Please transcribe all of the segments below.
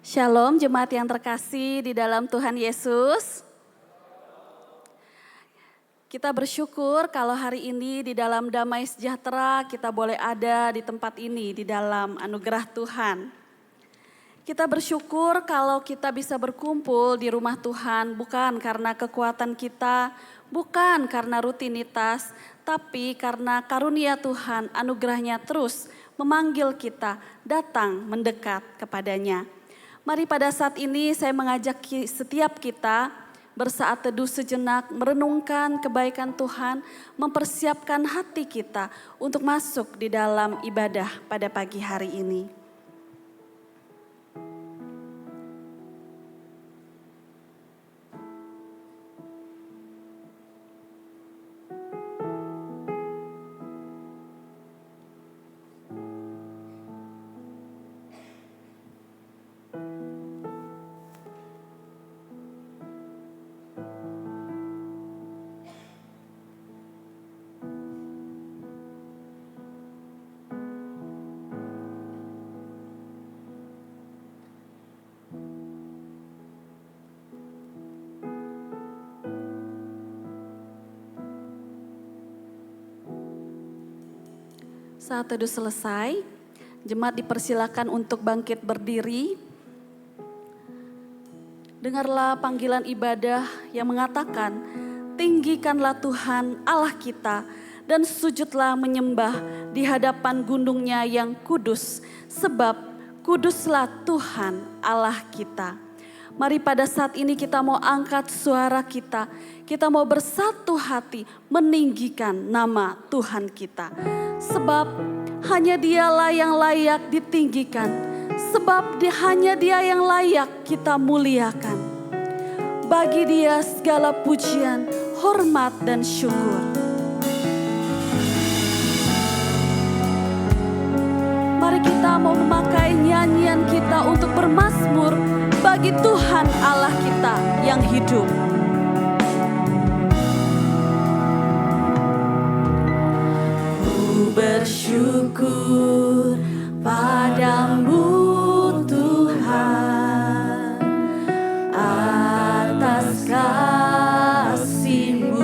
Shalom jemaat yang terkasih di dalam Tuhan Yesus. Kita bersyukur kalau hari ini di dalam damai sejahtera kita boleh ada di tempat ini di dalam anugerah Tuhan. Kita bersyukur kalau kita bisa berkumpul di rumah Tuhan bukan karena kekuatan kita, bukan karena rutinitas, tapi karena karunia Tuhan, anugerahnya terus memanggil kita datang mendekat kepadanya. Mari pada saat ini saya mengajak setiap kita bersaat teduh sejenak, merenungkan kebaikan Tuhan, mempersiapkan hati kita untuk masuk di dalam ibadah pada pagi hari ini. Saat teduh selesai, jemaat dipersilakan untuk bangkit berdiri. Dengarlah panggilan ibadah yang mengatakan, tinggikanlah Tuhan Allah kita dan sujudlah menyembah di hadapan gunungnya yang kudus, sebab kuduslah Tuhan Allah kita. Mari pada saat ini kita mau angkat suara kita mau bersatu hati meninggikan nama Tuhan kita. Sebab hanya Dialah yang layak ditinggikan, sebab hanya Dia yang layak kita muliakan. Bagi Dia segala pujian, hormat dan syukur. Mari kita mau memakai nyanyian kita untuk bermazmur bagi Tuhan Allah kita yang hidup. Ku bersyukur padamu Tuhan atas kasih-Mu.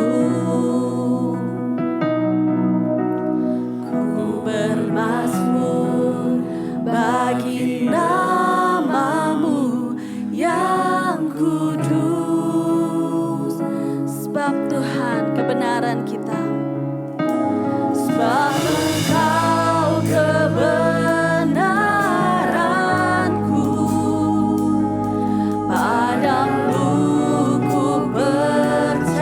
Ku bermazmur bagi nama-Mu yang kudus. Sebab Tuhan kebenaran kita, sebab Engkau kebenaranku, padamu ku percaya.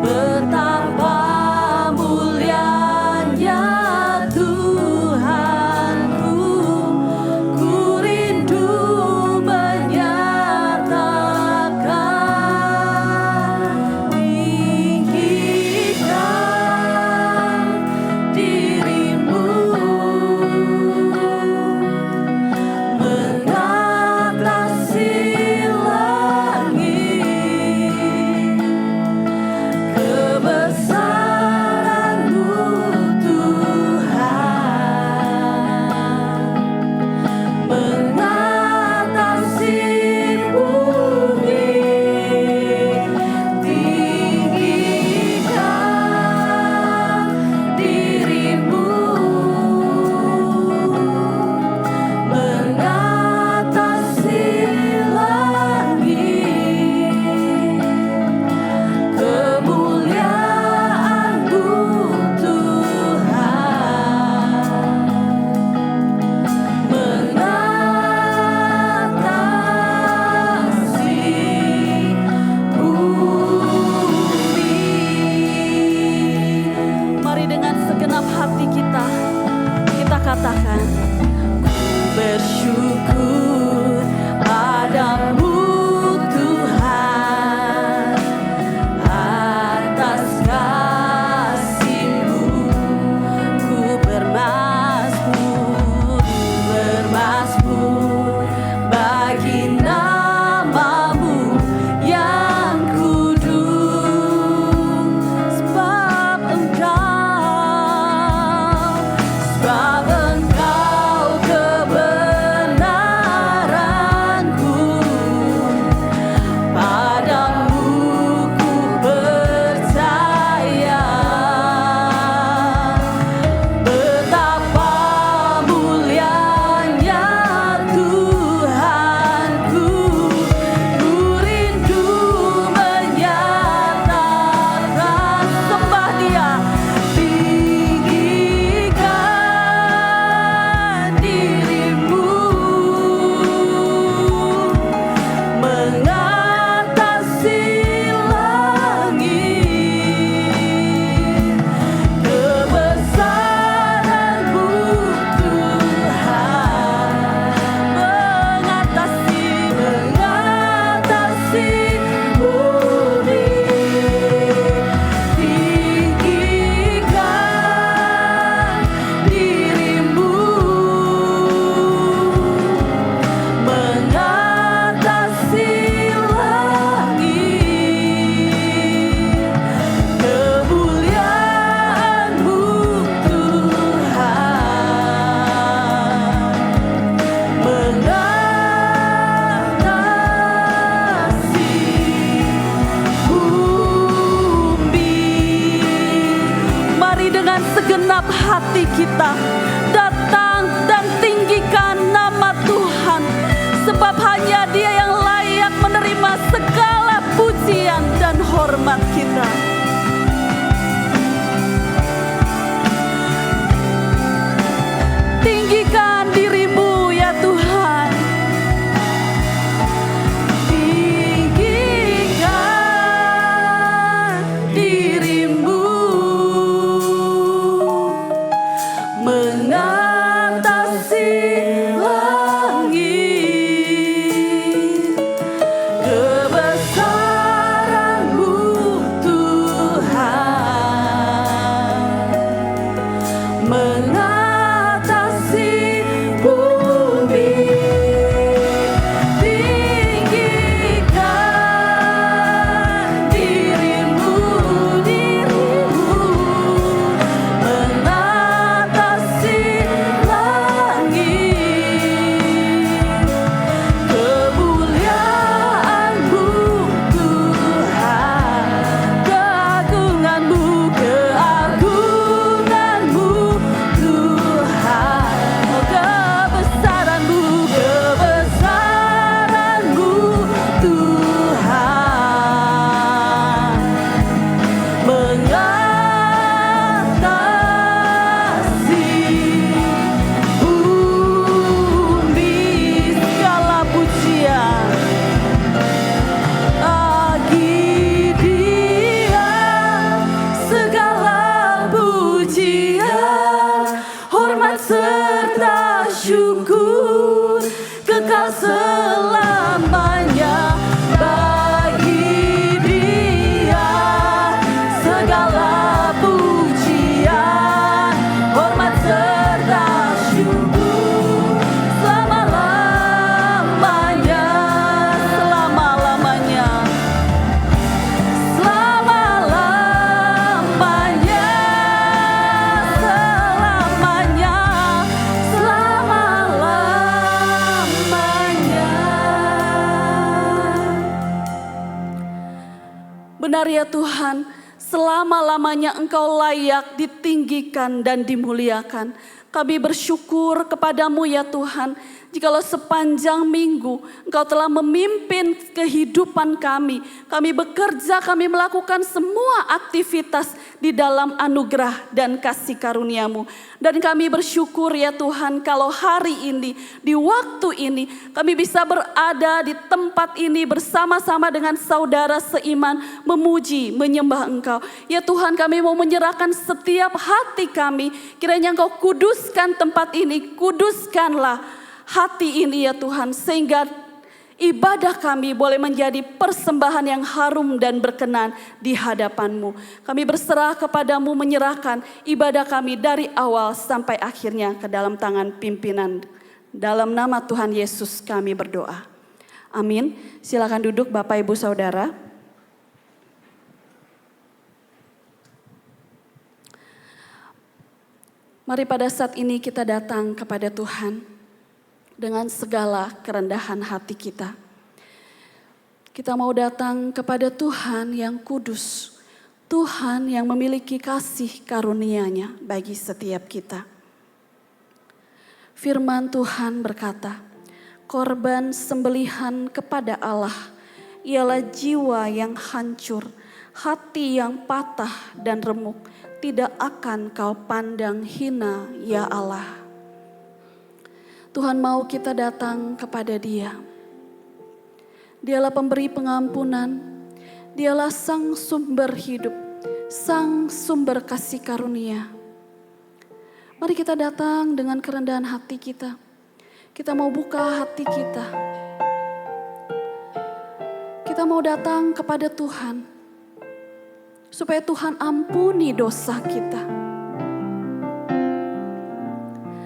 Betapa mulianya Tuhanku, ku rindu menyatakan tinggikan diri-Mu mengatasi langit. Kebesaran-Mu Tuhan mengatasi bumi. Tinggikan diri-Mu mengatasi langit. Kemuliaan-Mu Tuhan mengatasi bumi. Mari dengan segenap hati kita katakan, ku bersyukur padamu Tuhan atas kasih-Mu. Ku bermazmur bagi nama-Mu yang kudus. Sebab Engkau Mari dengan segenap hati kita datang dan tinggikan nama Tuhan. Sebab hanya Dia yang layak menerima segala pujian dan hormat kita. Tinggikan dirimu ya Tuhan. Tinggikan dirimu mengatasi langit. Kebesaran-Mu Tuhan mengatasi bumi. Tinggikan dirimu mengatasi langit. Kemuliaan-Mu Tuhan, keagungan-Mu, keagungan-Mu Tuhan, oh kebesaran-Mu, kebesaran-Mu Tuhan mengatasi bumi. Segala pujian bagi Dia, segala pujian, hormat serta syukur kekal selamanya. Bagi Dia segala pujian, hormat serta syukur selama-lamanya, selama-lamanya, selama-lamanya, selamanya, selama-lamanya. Benar ya Tuhan, selama-lamanya Engkau layak ditinggikan dan dimuliakan. Kami bersyukur kepadamu ya Tuhan, jikalau sepanjang minggu Engkau telah memimpin kehidupan kami. Kami bekerja, kami melakukan semua aktivitas di dalam anugerah dan kasih karunia-Mu. Dan kami bersyukur ya Tuhan, kalau hari ini, di waktu ini, kami bisa berada di tempat ini bersama-sama dengan saudara seiman, memuji, menyembah Engkau. Ya Tuhan, kami mau menyerahkan setiap hati kami, kiranya Engkau kuduskan tempat ini, kuduskanlah hati ini ya Tuhan, sehingga ibadah kami boleh menjadi persembahan yang harum dan berkenan di hadapan-Mu. Kami berserah kepadamu, menyerahkan ibadah kami dari awal sampai akhirnya ke dalam tangan pimpinan. Dalam nama Tuhan Yesus kami berdoa. Amin. Silakan duduk Bapak Ibu Saudara. Mari pada saat ini kita datang kepada Tuhan dengan segala kerendahan hati kita. Kita mau datang kepada Tuhan yang kudus, Tuhan yang memiliki kasih karunia-Nya bagi setiap kita. Firman Tuhan berkata, korban sembelihan kepada Allah ialah jiwa yang hancur, hati yang patah dan remuk, tidak akan Kau pandang hina ya Allah. Tuhan mau kita datang kepada Dia. Dialah pemberi pengampunan, Dialah sang sumber hidup, sang sumber kasih karunia. Mari kita datang dengan kerendahan hati kita. Kita mau buka hati kita. Kita mau datang kepada Tuhan, supaya Tuhan ampuni dosa kita.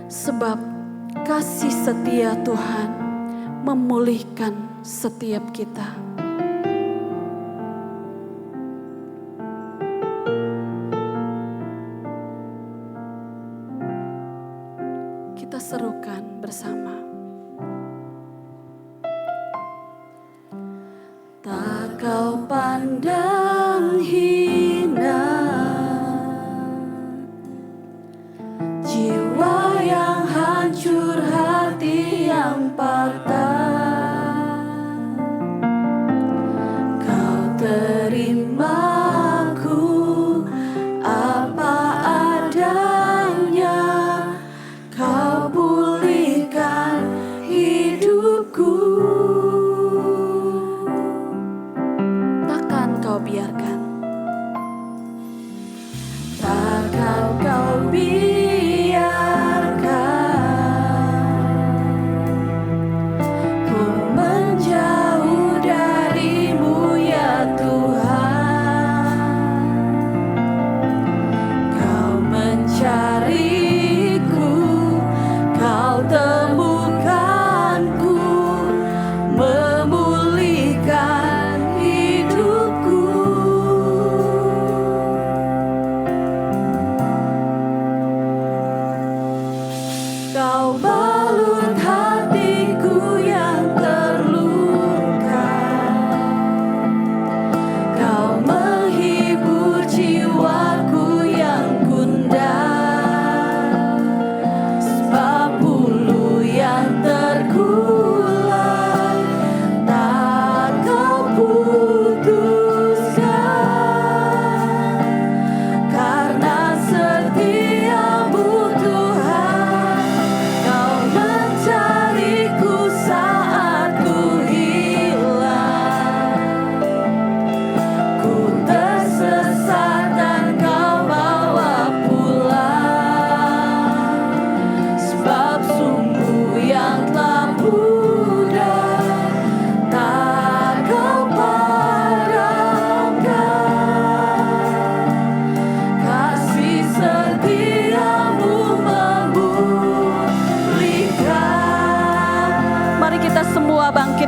Sebab kasih setia Tuhan memulihkan setiap kita. Kita serukan bersama. Tak Kau pandang hina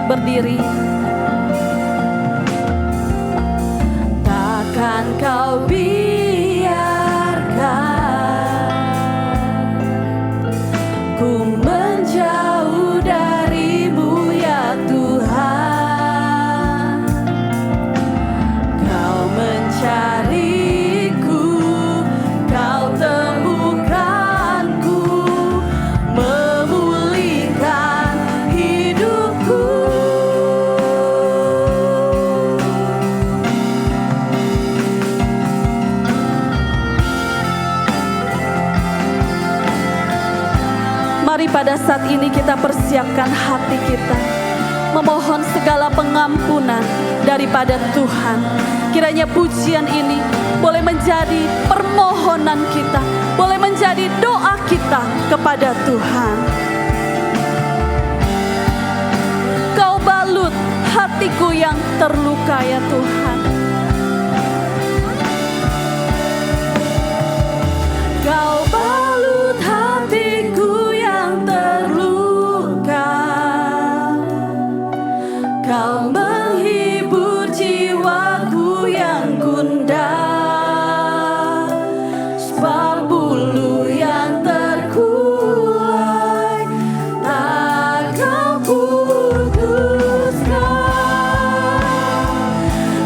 bangkit berdiri. Takkan kau biarkan ku menjauh darimu ya Tuhan. Kau mencariku, kau temukanku, memulihkan hidupku. Mari pada saat ini kita persiapkan hati kita, memohon segala pengampunan daripada Tuhan. Kiranya pujian ini boleh menjadi permohonan kita, boleh menjadi doa kita kepada Tuhan. Kau balut hatiku yang terluka ya Tuhan. Kau balut hatiku yang terluka. Kau menghibur jiwaku yang gundah. Sebab bulu yang terkulai tak kau putuskan.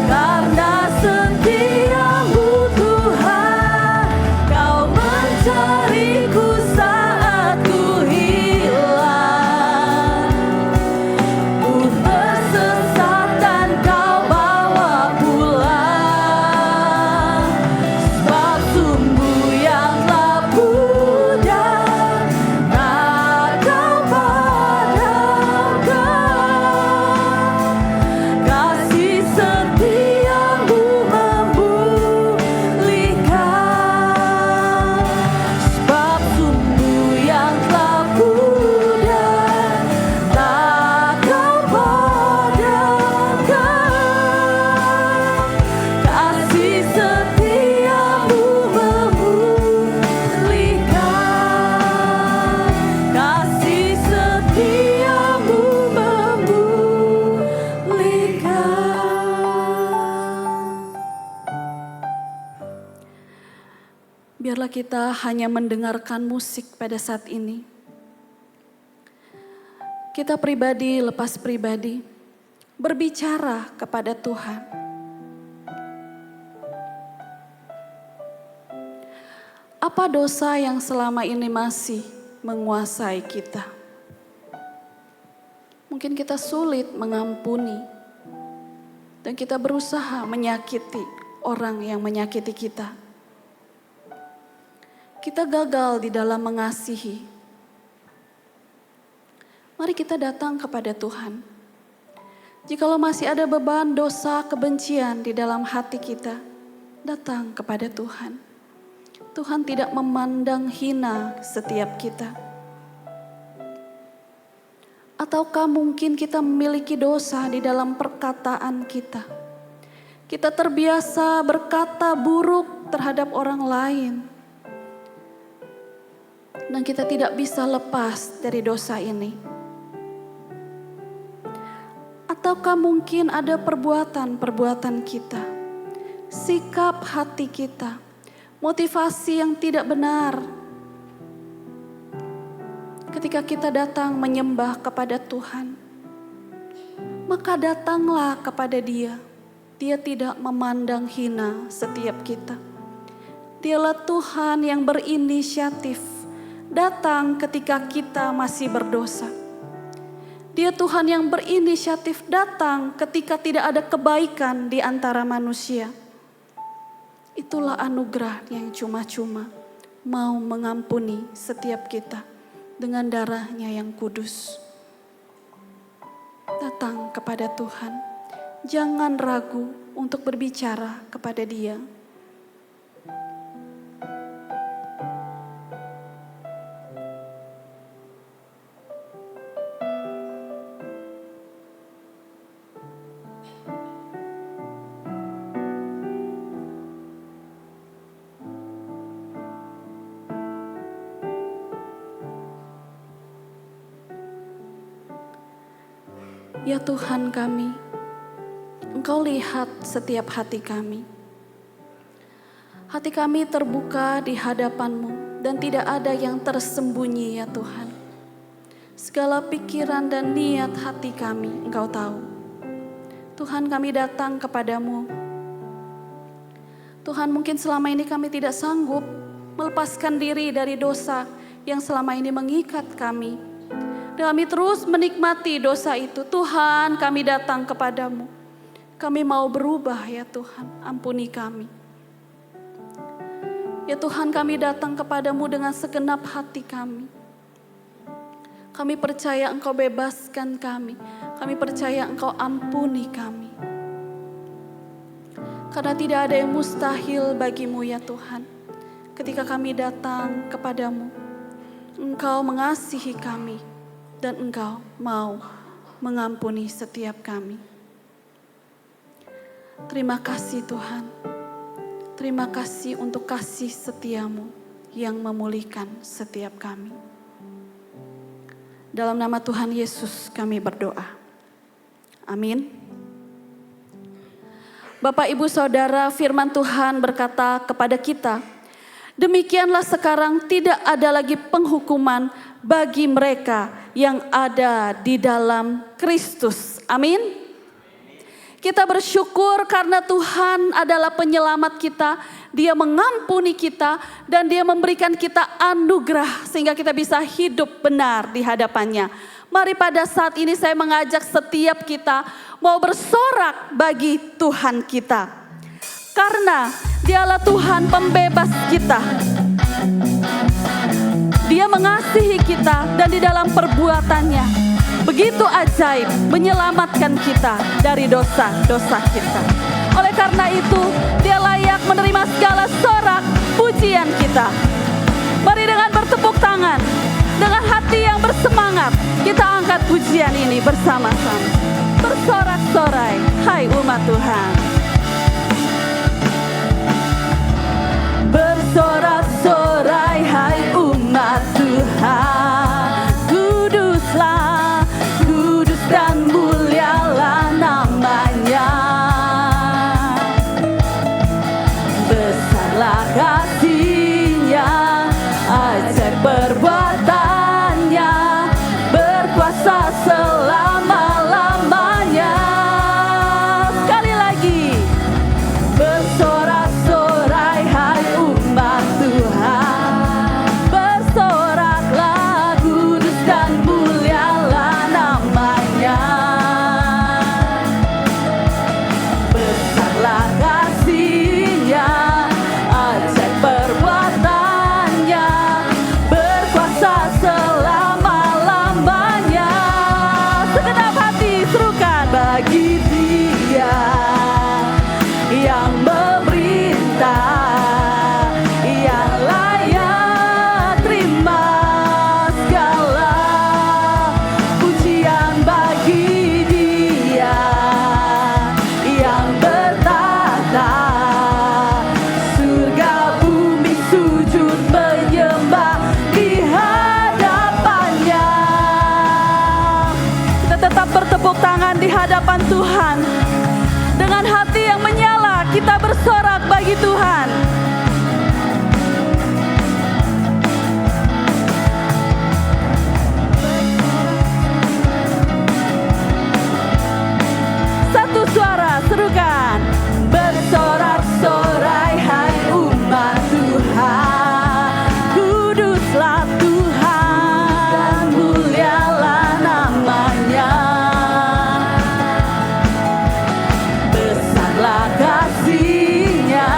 Karena setiamu Tuhan, kau mencariku saat ku hilang. Ku tersesat dan kau bawa pulang. Sebab sumbu yang telah pudar tak kau padamkan. Kasih setiamu memulihkan. Sebab sumbu yang telah pudar tak kau padamkan. Kasih setiamu memulihkan. Kasih setiamu memulihkan. Biarlah kita hanya mendengarkan musik pada saat ini. Kita pribadi lepas pribadi berbicara kepada Tuhan. Apa dosa yang selama ini masih menguasai kita? Mungkin kita sulit mengampuni dan kita berusaha menyakiti orang yang menyakiti kita. Kita gagal di dalam mengasihi. Mari kita datang kepada Tuhan. Jikalau masih ada beban dosa kebencian di dalam hati kita, datang kepada Tuhan. Tuhan tidak memandang hina setiap kita. Ataukah mungkin kita memiliki dosa di dalam perkataan kita? Kita terbiasa berkata buruk terhadap orang lain. Dan kita tidak bisa lepas dari dosa ini. Ataukah mungkin ada perbuatan-perbuatan kita, sikap hati kita, motivasi yang tidak benar. Ketika kita datang menyembah kepada Tuhan, maka datanglah kepada Dia. Dia tidak memandang hina setiap kita. Dialah Tuhan yang berinisiatif datang ketika kita masih berdosa. Dia Tuhan yang berinisiatif datang ketika tidak ada kebaikan di antara manusia. Itulah anugerah yang cuma-cuma mau mengampuni setiap kita dengan darah-Nya yang kudus. Datang kepada Tuhan. Jangan ragu untuk berbicara kepada Dia. Ya Tuhan kami, Engkau lihat setiap hati kami. Hati kami terbuka di hadapan-Mu dan tidak ada yang tersembunyi ya Tuhan. Segala pikiran dan niat hati kami Engkau tahu. Tuhan, kami datang kepadamu. Tuhan, mungkin selama ini kami tidak sanggup melepaskan diri dari dosa yang selama ini mengikat kami. Dan kami terus menikmati dosa itu. Tuhan, kami datang kepadamu. Kami mau berubah ya Tuhan, ampuni kami. Ya Tuhan, kami datang kepadamu dengan segenap hati kami. Kami percaya Engkau bebaskan kami. Kami percaya Engkau ampuni kami. Karena tidak ada yang mustahil bagimu ya Tuhan. Ketika kami datang kepadamu, Engkau mengasihi kami. Dan Engkau mau mengampuni setiap kami. Terima kasih Tuhan. Terima kasih untuk kasih setiamu yang memulihkan setiap kami. Dalam nama Tuhan Yesus kami berdoa. Amin. Bapak, Ibu, Saudara, firman Tuhan berkata kepada kita, demikianlah sekarang tidak ada lagi penghukuman bagi mereka yang ada di dalam Kristus. Amin. Kita bersyukur karena Tuhan adalah penyelamat kita. Dia mengampuni kita dan Dia memberikan kita anugerah sehingga kita bisa hidup benar di hadapannya. Mari pada saat ini saya mengajak setiap kita mau bersorak bagi Tuhan kita. Karena Dialah Tuhan pembebas kita. Dia mengasihi kita dan di dalam perbuatannya begitu ajaib menyelamatkan kita dari dosa-dosa kita. Oleh karena itu Dia layak menerima segala sorak pujian kita. Mari dengan bertepuk tangan, dengan hati yang bersemangat, kita angkat pujian ini bersama-sama. Bersorak-sorai, hai umat Tuhan. Bersorak-sorai, hai umat Tuhan. Kuduslah, kudus dan mulialah namanya. Besarlah kasih-Nya, ajaib perbuatannya, berkuasa selama-lamanya. Sekali lagi, bersorak-sorai hai umat Tuhan. Bersoraklah, kudus dan mulialah namanya. Besarlah kasih-Nya, ajaib perbuatannya, berkuasa selama-lamanya. Segenap hati serukan bagi Dia yang memerintah, yang layak terima segala pujian bagi Dia yang bertata, surga bumi sujud menyembah di hadapannya. Kita tetap bertepuk tangan di hadapan Tuhan. Dengan hati yang menyala kita bersorak bagi Tuhan. Satu suara serukan. Bersorak-sorai hai umat Tuhan. Kuduslah Tuhan, mulialah namanya. Besarlah kasih-Nya,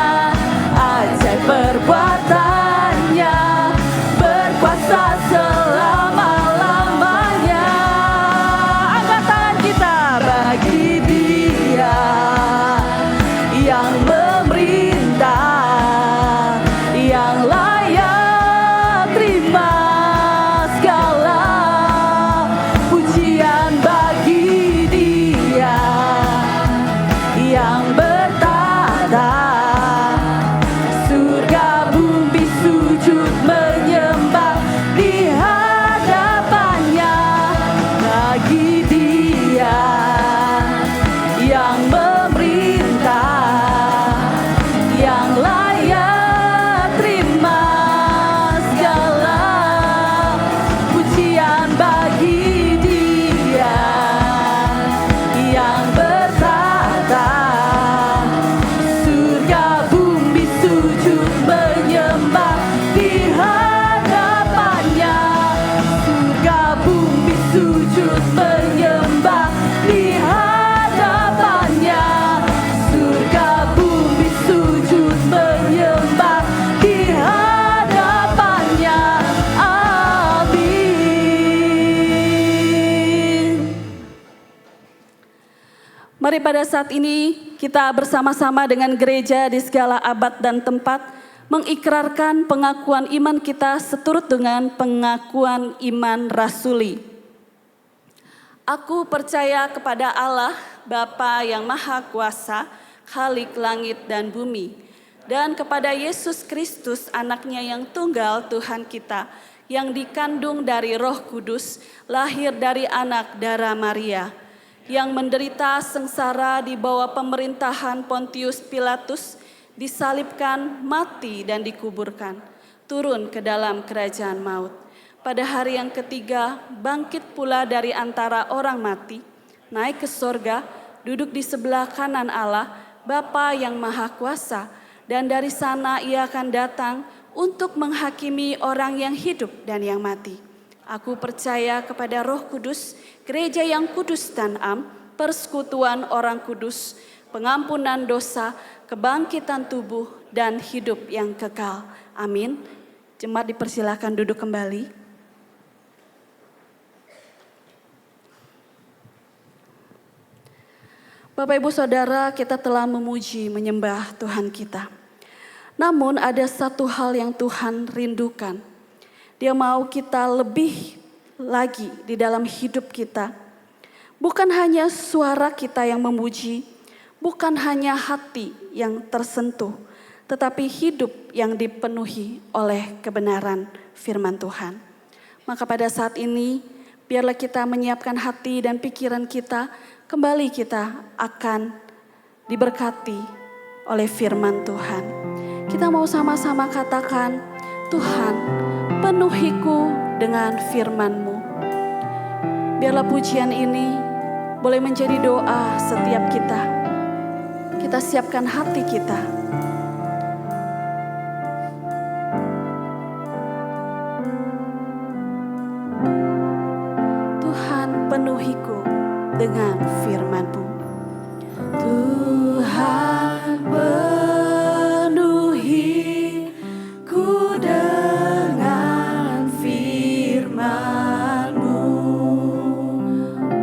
Mari pada saat ini kita bersama-sama dengan gereja di segala abad dan tempat mengikrarkan pengakuan iman kita seturut dengan pengakuan iman rasuli. Aku percaya kepada Allah, Bapa yang Maha Kuasa, Khalik langit dan bumi, dan kepada Yesus Kristus, anaknya yang tunggal Tuhan kita, yang dikandung dari Roh Kudus, lahir dari anak darah Maria, yang menderita sengsara di bawah pemerintahan Pontius Pilatus, disalibkan, mati dan dikuburkan, turun ke dalam kerajaan maut. Pada hari yang ketiga, bangkit pula dari antara orang mati, naik ke sorga, duduk di sebelah kanan Allah, Bapa yang Maha Kuasa, dan dari sana ia akan datang untuk menghakimi orang yang hidup dan yang mati. Aku percaya kepada Roh Kudus, gereja yang kudus dan am, persekutuan orang kudus, pengampunan dosa, kebangkitan tubuh, dan hidup yang kekal. Amin. Jemaat dipersilakan duduk kembali. Bapak Ibu Saudara, kita telah memuji menyembah Tuhan kita. Namun ada satu hal yang Tuhan rindukan. Dia mau kita lebih lagi di dalam hidup kita. Bukan hanya suara kita yang memuji, bukan hanya hati yang tersentuh, tetapi hidup yang dipenuhi oleh kebenaran firman Tuhan. Maka pada saat ini, biarlah kita menyiapkan hati dan pikiran kita, kembali kita akan diberkati oleh firman Tuhan. Kita mau sama-sama katakan, Tuhan, penuhiku dengan firman-Mu. Biarlah pujian ini boleh menjadi doa setiap kita. Kita siapkan hati kita. Tuhan, penuhiku dengan firman-Mu. Tuhan, penuhiku dengan firman-Mu.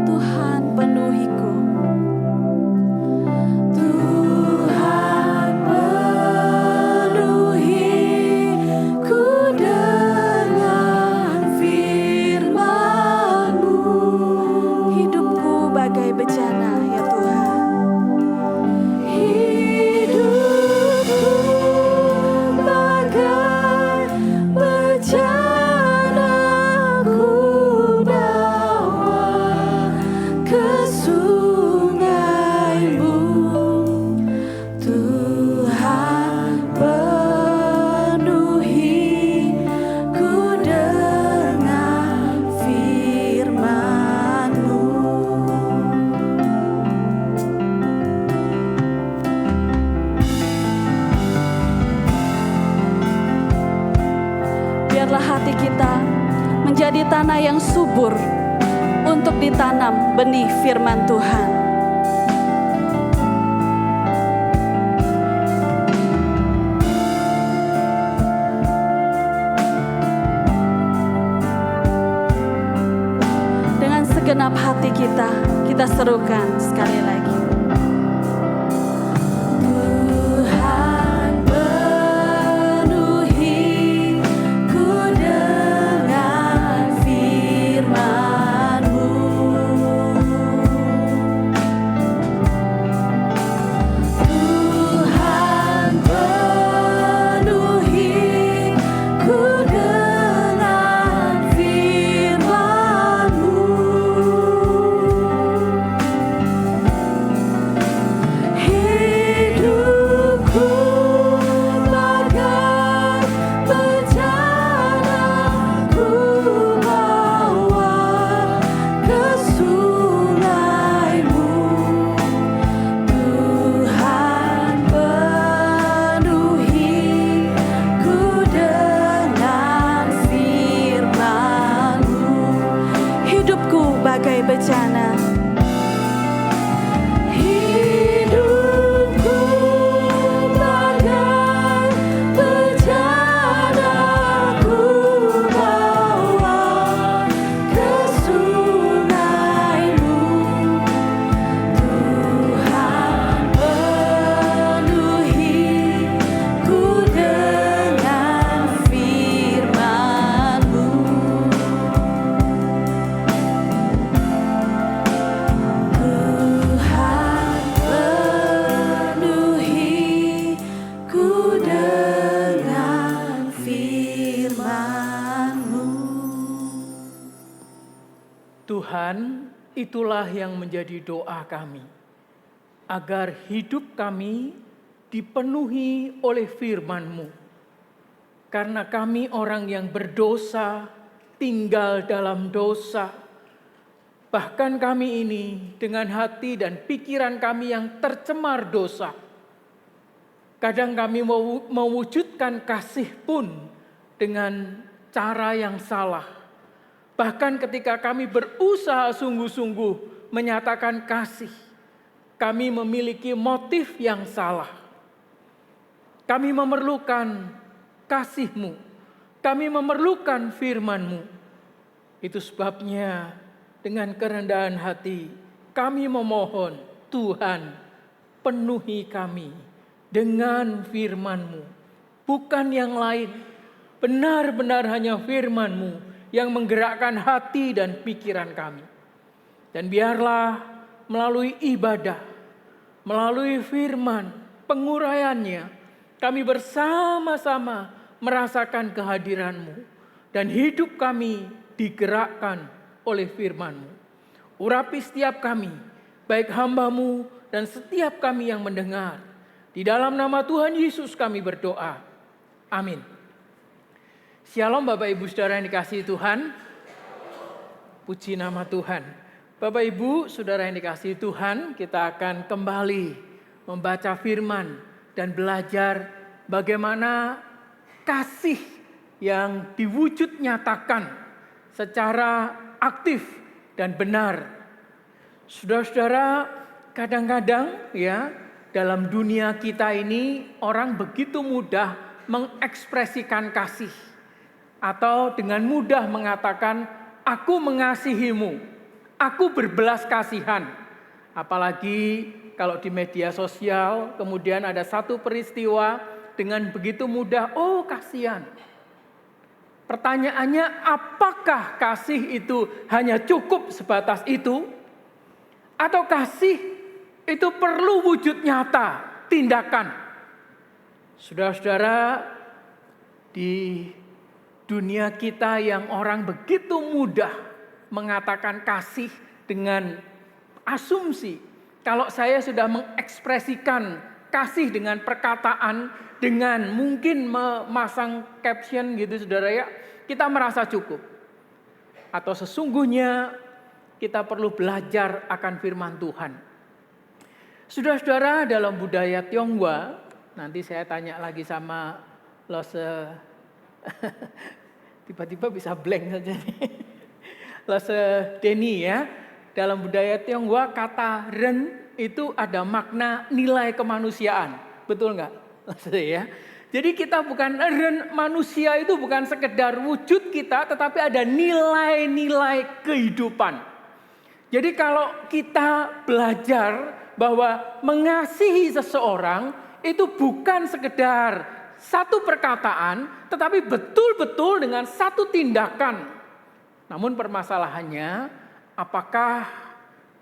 Tuhan, penuhiku. Tuhan, penuhiku dengan firman-Mu. Hidupku bagai bejana, ya Tuhan. Hidupku bagai bejana, ku bawa ke sungai-Mu. Tuhan, penuhiku dengan firman-Mu. Biarlah hati kita menjadi tanah yang subur untuk ditanam benih firman Tuhan. Dengan segenap hati kita serukan sekali lagi. Tuhan, penuhiku dengan firman-Mu. Tuhan, penuhiku dengan firman-Mu. Hidupku bagai bejana, ku bawa ke sungai-Mu. Tuhan, penuhiku dengan firman-Mu. Hidupku bagai bejana. Hidupku bagai bejana, ku bawa ke sungai-Mu. Tuhan, Tuhan, itulah yang menjadi doa kami, agar hidup kami dipenuhi oleh firman-Mu. Karena kami orang yang berdosa, tinggal dalam dosa. Bahkan kami ini dengan hati dan pikiran kami yang tercemar dosa. Kadang kami mewujudkan kasih pun dengan cara yang salah. Bahkan ketika kami berusaha sungguh-sungguh menyatakan kasih, kami memiliki motif yang salah. Kami memerlukan kasih-Mu, kami memerlukan firman-Mu. Itu sebabnya dengan kerendahan hati kami memohon, Tuhan, penuhi kami dengan firman-Mu, bukan yang lain. Benar-benar hanya firman-Mu yang menggerakkan hati dan pikiran kami. Dan biarlah melalui ibadah, melalui firman, penguraiannya, kami bersama-sama merasakan kehadiran-Mu. Dan hidup kami digerakkan oleh firman-Mu. Urapi setiap kami, baik hamba-Mu dan setiap kami yang mendengar. Di dalam nama Tuhan Yesus kami berdoa. Amin. Shalom Bapak Ibu Saudara yang dikasihi Tuhan. Puji nama Tuhan. Bapak Ibu Saudara yang dikasihi Tuhan, kita akan kembali membaca firman dan belajar bagaimana kasih yang diwujud nyatakan secara aktif dan benar. Saudara-saudara, kadang-kadang ya dalam dunia kita ini orang begitu mudah mengekspresikan kasih. Atau dengan mudah mengatakan, aku mengasihimu, aku berbelas kasihan. Apalagi kalau di media sosial, kemudian ada satu peristiwa dengan begitu mudah, oh kasihan. Pertanyaannya, apakah kasih itu hanya cukup sebatas itu? Atau kasih itu perlu wujud nyata, tindakan? Saudara-saudara, di dunia kita yang orang begitu mudah mengatakan kasih dengan asumsi. Kalau saya sudah mengekspresikan kasih dengan perkataan, dengan mungkin memasang caption gitu saudara ya, kita merasa cukup. Atau sesungguhnya kita perlu belajar akan firman Tuhan. Saudara-saudara, dalam budaya Tionghoa, nanti saya tanya lagi sama Lose, tiba-tiba bisa blank saja nih. Lose Denny ya, dalam budaya Tionghoa kata ren itu ada makna nilai kemanusiaan, betul nggak? Ya. Jadi kita bukan ren, manusia itu bukan sekedar wujud kita, tetapi ada nilai-nilai kehidupan. Jadi kalau kita belajar bahwa mengasihi seseorang itu bukan sekedar satu perkataan, tetapi betul-betul dengan satu tindakan. Namun permasalahannya, apakah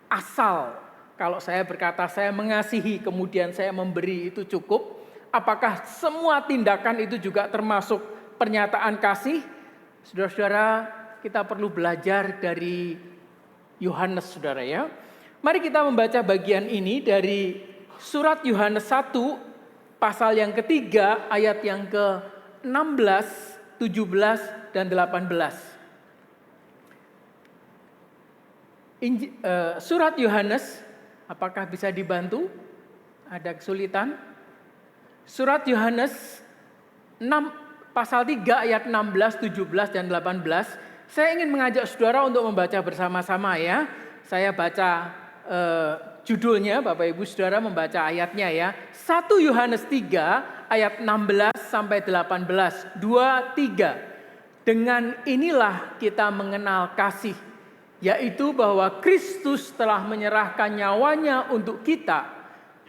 asal kalau saya berkata saya mengasihi kemudian saya memberi itu cukup? Apakah semua tindakan itu juga termasuk pernyataan kasih? Saudara-saudara, kita perlu belajar dari Yohanes, saudara ya. Mari kita membaca bagian ini dari surat Yohanes 1, pasal yang ketiga, ayat yang ke-16, 17, dan 18. Surat Yohanes, apakah bisa dibantu? Ada kesulitan? Surat Yohanes 6, pasal 3 ayat 16, 17, dan 18. Saya ingin mengajak saudara untuk membaca bersama-sama ya. Saya baca judulnya, Bapak Ibu Saudara membaca ayatnya ya. 1 Yohanes 3 ayat 16 sampai 18. 2, 3. Dengan inilah kita mengenal kasih, yaitu bahwa Kristus telah menyerahkan nyawanya untuk kita.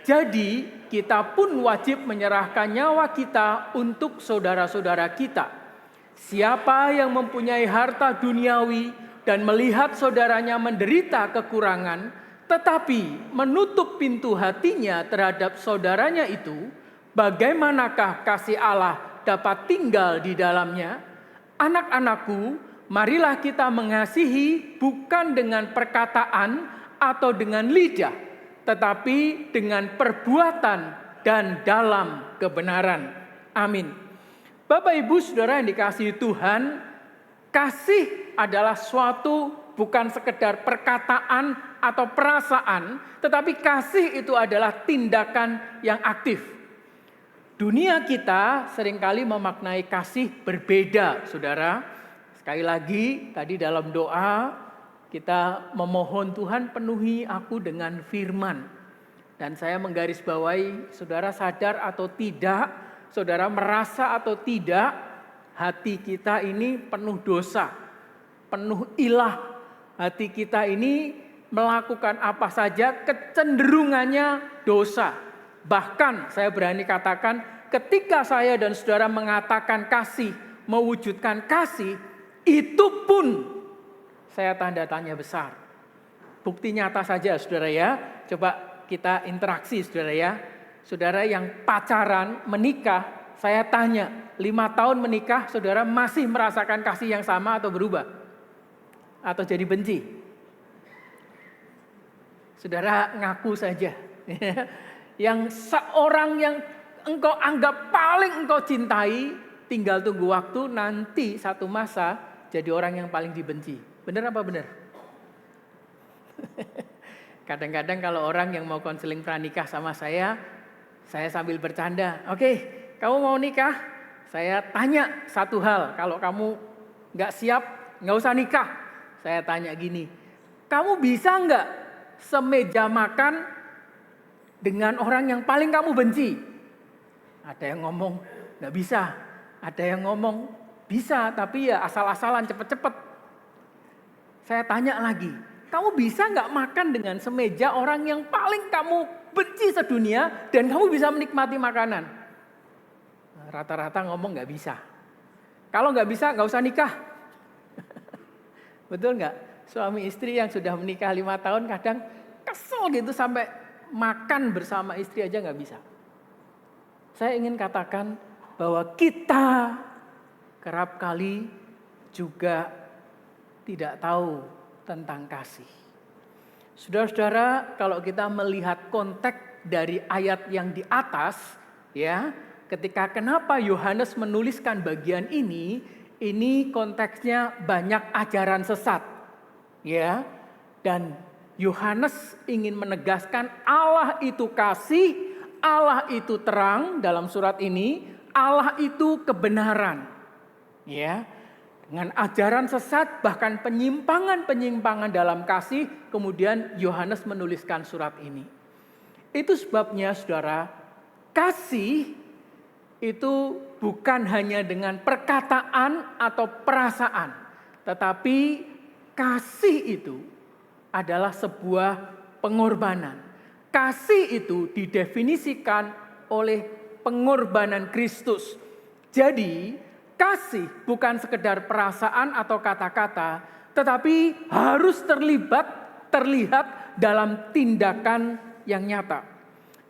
Jadi kita pun wajib menyerahkan nyawa kita untuk saudara-saudara kita. Siapa yang mempunyai harta duniawi dan melihat saudaranya menderita kekurangan, tetapi menutup pintu hatinya terhadap saudaranya itu, bagaimanakah kasih Allah dapat tinggal di dalamnya? Anak-anakku, marilah kita mengasihi bukan dengan perkataan atau dengan lidah, tetapi dengan perbuatan dan dalam kebenaran. Amin. Bapak Ibu Saudara yang dikasihi Tuhan, kasih adalah suatu bukan sekedar perkataan atau perasaan, tetapi kasih itu adalah tindakan yang aktif. Dunia kita seringkali memaknai kasih berbeda, saudara. Sekali lagi, tadi dalam doa kita memohon Tuhan penuhi aku dengan firman. Dan saya menggarisbawahi, saudara sadar atau tidak, saudara merasa atau tidak, hati kita ini penuh dosa, penuh ilah. Hati kita ini melakukan apa saja kecenderungannya dosa. Bahkan saya berani katakan ketika saya dan saudara mengatakan kasih, mewujudkan kasih, itu pun saya tanda tanya besar. Bukti nyata saja saudara ya, coba kita interaksi saudara ya. Saudara yang pacaran, menikah, saya tanya 5 tahun menikah saudara masih merasakan kasih yang sama atau berubah? Atau jadi benci? Saudara ngaku saja. Yang seorang yang engkau anggap paling engkau cintai, tinggal tunggu waktu nanti satu masa jadi orang yang paling dibenci. Benar apa benar? Kadang-kadang kalau orang yang mau konseling pranikah sama saya sambil bercanda, oke, kamu mau nikah? Saya tanya satu hal, kalau kamu gak siap, gak usah nikah. Saya tanya gini, kamu bisa gak semeja makan dengan orang yang paling kamu benci? Ada yang ngomong gak bisa, ada yang ngomong bisa tapi ya asal-asalan cepet-cepet. Saya tanya lagi, kamu bisa gak makan dengan semeja orang yang paling kamu benci sedunia dan kamu bisa menikmati makanan? Rata-rata ngomong gak bisa. Kalau gak bisa gak usah nikah. Betul gak? Suami istri yang sudah menikah 5 tahun kadang kesel gitu sampai makan bersama istri aja gak bisa. Saya ingin katakan bahwa kita kerap kali juga tidak tahu tentang kasih. Saudara-saudara, kalau kita melihat konteks dari ayat yang di atas, ya, ketika kenapa Yohanes menuliskan bagian ini konteksnya banyak ajaran sesat, ya, dan Yohanes ingin menegaskan Allah itu kasih, Allah itu terang dalam surat ini, Allah itu kebenaran. Ya. Dengan ajaran sesat bahkan penyimpangan-penyimpangan dalam kasih, kemudian Yohanes menuliskan surat ini. Itu sebabnya saudara, kasih itu bukan hanya dengan perkataan atau perasaan, tetapi kasih itu adalah sebuah pengorbanan. Kasih itu didefinisikan oleh pengorbanan Kristus. Jadi, kasih bukan sekedar perasaan atau kata-kata, tetapi harus terlihat dalam tindakan yang nyata.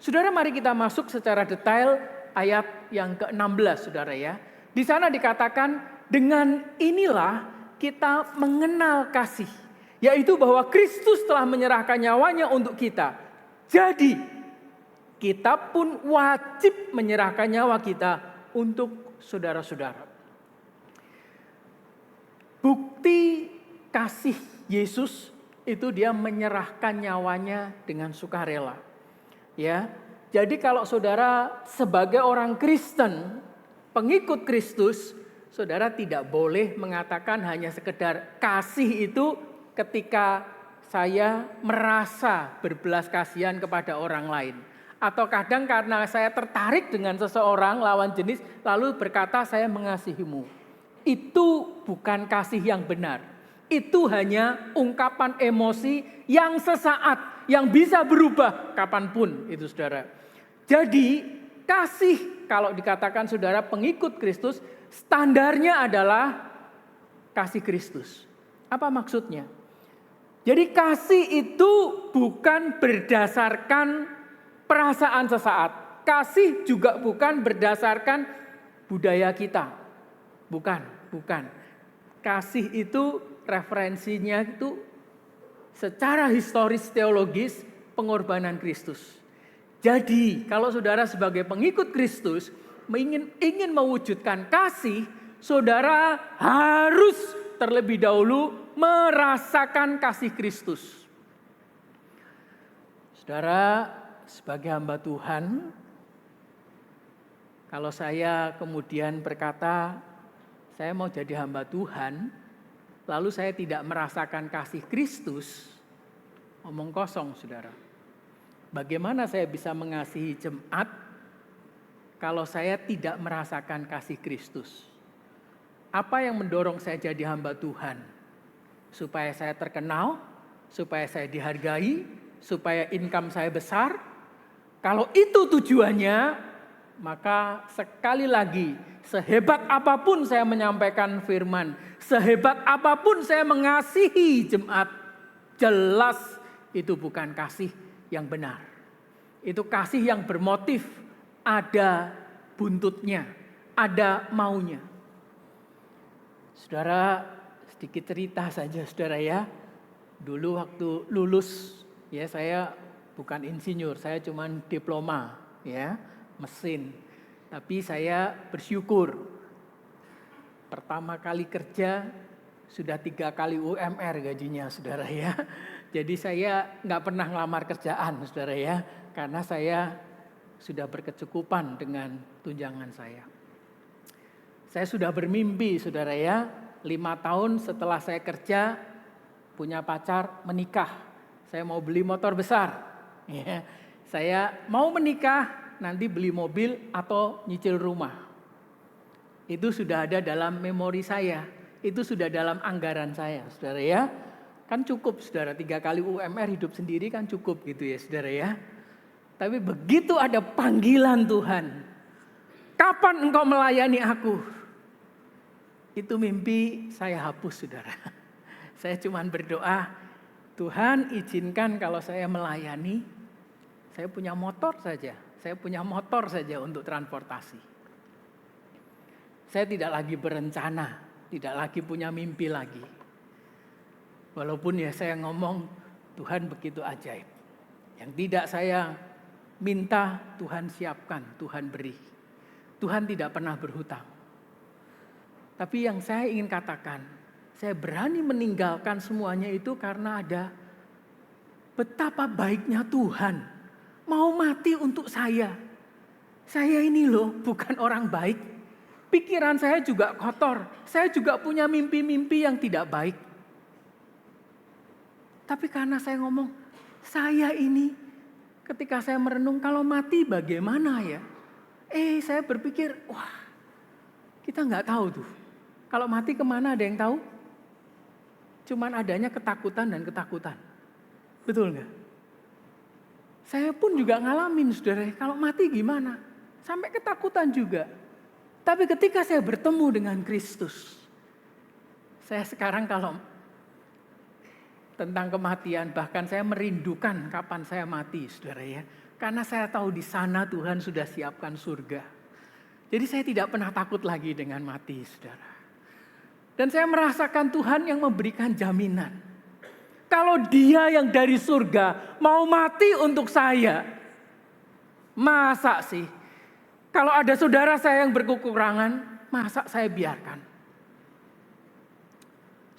Saudara, mari kita masuk secara detail ayat yang ke-16, saudara ya. Di sana dikatakan, dengan inilah kita mengenal kasih, yaitu bahwa Kristus telah menyerahkan nyawanya untuk kita. Jadi, kita pun wajib menyerahkan nyawa kita untuk saudara-saudara. Bukti kasih Yesus itu dia menyerahkan nyawanya dengan sukarela. Ya. Jadi kalau saudara sebagai orang Kristen, pengikut Kristus, saudara tidak boleh mengatakan hanya sekedar kasih itu ketika saya merasa berbelas kasihan kepada orang lain. Atau kadang karena saya tertarik dengan seseorang lawan jenis lalu berkata saya mengasihimu. Itu bukan kasih yang benar. Itu hanya ungkapan emosi yang sesaat, yang bisa berubah kapanpun itu saudara. Jadi kasih kalau dikatakan saudara pengikut Kristus, standarnya adalah kasih Kristus. Apa maksudnya? Jadi kasih itu bukan berdasarkan perasaan sesaat. Kasih juga bukan berdasarkan budaya kita. Bukan. kasih itu referensinya itu secara historis teologis pengorbanan Kristus. Jadi kalau saudara sebagai pengikut Kristus ingin mewujudkan kasih, saudara harus terlebih dahulu merasakan kasih Kristus. Saudara sebagai hamba Tuhan, kalau saya kemudian berkata, saya mau jadi hamba Tuhan, lalu saya tidak merasakan kasih Kristus, omong kosong saudara. Bagaimana saya bisa mengasihi jemaat kalau saya tidak merasakan kasih Kristus? Apa yang mendorong saya jadi hamba Tuhan? Supaya saya terkenal, supaya saya dihargai, supaya income saya besar. Kalau itu tujuannya, maka sekali lagi, sehebat apapun saya menyampaikan firman, sehebat apapun saya mengasihi jemaat, jelas itu bukan kasih yang benar. Itu kasih yang bermotif, ada buntutnya, ada maunya. Saudara, sedikit cerita saja saudara ya. Dulu waktu lulus, ya saya bukan insinyur, saya cuma diploma ya, mesin. Tapi saya bersyukur. Pertama kali kerja sudah 3 kali UMR gajinya saudara ya. Jadi saya nggak pernah ngelamar kerjaan saudara ya. Karena saya sudah berkecukupan dengan tunjangan saya. Saya sudah bermimpi saudara ya, 5 tahun setelah saya kerja, punya pacar, menikah. Saya mau beli motor besar. Ya. Saya mau menikah, nanti beli mobil atau nyicil rumah. Itu sudah ada dalam memori saya. Itu sudah dalam anggaran saya saudara ya. Kan cukup saudara, 3 kali UMR hidup sendiri kan cukup gitu ya saudara ya. Tapi begitu ada panggilan Tuhan, kapan engkau melayani aku? Itu mimpi saya hapus saudara. Saya cuma berdoa, Tuhan izinkan kalau saya melayani, saya punya motor saja. Saya punya motor saja untuk transportasi. Saya tidak lagi berencana, tidak lagi punya mimpi lagi. Walaupun ya saya ngomong, Tuhan begitu ajaib. Yang tidak saya minta, Tuhan siapkan, Tuhan beri. Tuhan tidak pernah berhutang. Tapi yang saya ingin katakan, saya berani meninggalkan semuanya itu karena ada betapa baiknya Tuhan mau mati untuk saya. Saya ini loh bukan orang baik. Pikiran saya juga kotor. Saya juga punya mimpi-mimpi yang tidak baik. Tapi karena saya ngomong, saya ini ketika saya merenung kalau mati bagaimana ya? Saya berpikir, wah kita nggak tahu tuh. Kalau mati kemana ada yang tahu? Cuman adanya ketakutan dan ketakutan. Betul nggak? Saya pun juga ngalamin saudara, kalau mati gimana? Sampai ketakutan juga. Tapi ketika saya bertemu dengan Kristus, saya sekarang kalau tentang kematian, bahkan saya merindukan kapan saya mati saudara ya. Karena saya tahu di sana Tuhan sudah siapkan surga. Jadi saya tidak pernah takut lagi dengan mati saudara. Dan saya merasakan Tuhan yang memberikan jaminan. Kalau Dia yang dari surga mau mati untuk saya, masa sih? Kalau ada saudara saya yang berkekurangan, masa saya biarkan?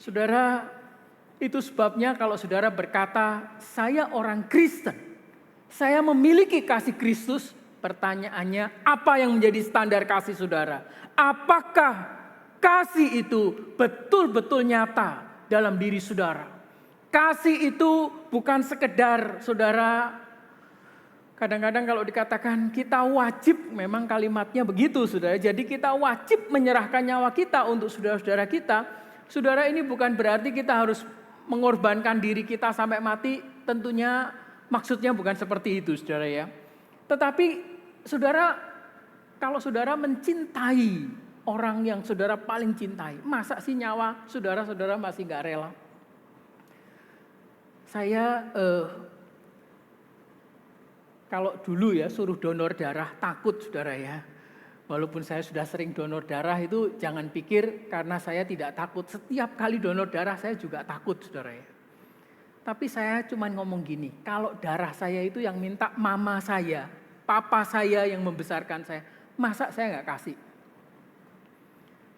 Saudara, itu sebabnya kalau saudara berkata, saya orang Kristen, saya memiliki kasih Kristus, pertanyaannya apa yang menjadi standar kasih saudara? Apakah kasih itu betul-betul nyata dalam diri saudara? Kasih itu bukan sekedar saudara, kadang-kadang kalau dikatakan kita wajib, memang kalimatnya begitu saudara. Jadi kita wajib menyerahkan nyawa kita untuk saudara-saudara kita. Saudara, ini bukan berarti kita harus mengorbankan diri kita sampai mati. Tentunya maksudnya bukan seperti itu saudara ya. Tetapi saudara, kalau saudara mencintai orang yang saudara paling cintai, masa sih nyawa saudara-saudara masih gak rela? Saya kalau dulu ya suruh donor darah takut saudara ya. Walaupun saya sudah sering donor darah itu jangan pikir karena saya tidak takut. Setiap kali donor darah saya juga takut, saudara ya. Tapi saya cuma ngomong gini, kalau darah saya itu yang minta mama saya, papa saya yang membesarkan saya, masa saya nggak kasih?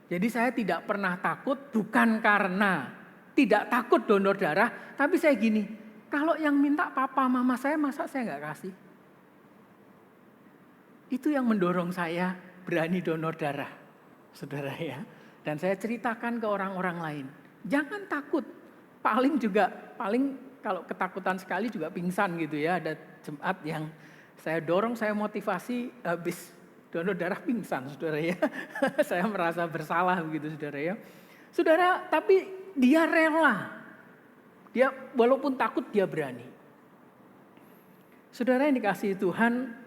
Jadi saya tidak pernah takut bukan karena tidak takut donor darah, tapi saya gini, kalau yang minta papa mama saya, masa saya nggak kasih? Itu yang mendorong saya berani donor darah, saudara ya. Dan saya ceritakan ke orang-orang lain, jangan takut. Paling kalau ketakutan sekali juga pingsan gitu ya. Ada jemaat yang saya dorong, saya motivasi, habis donor darah pingsan, saudara ya. Saya merasa bersalah begitu, saudara ya. Saudara, tapi dia rela. Dia walaupun takut dia berani. Saudara yang dikasihi Tuhan,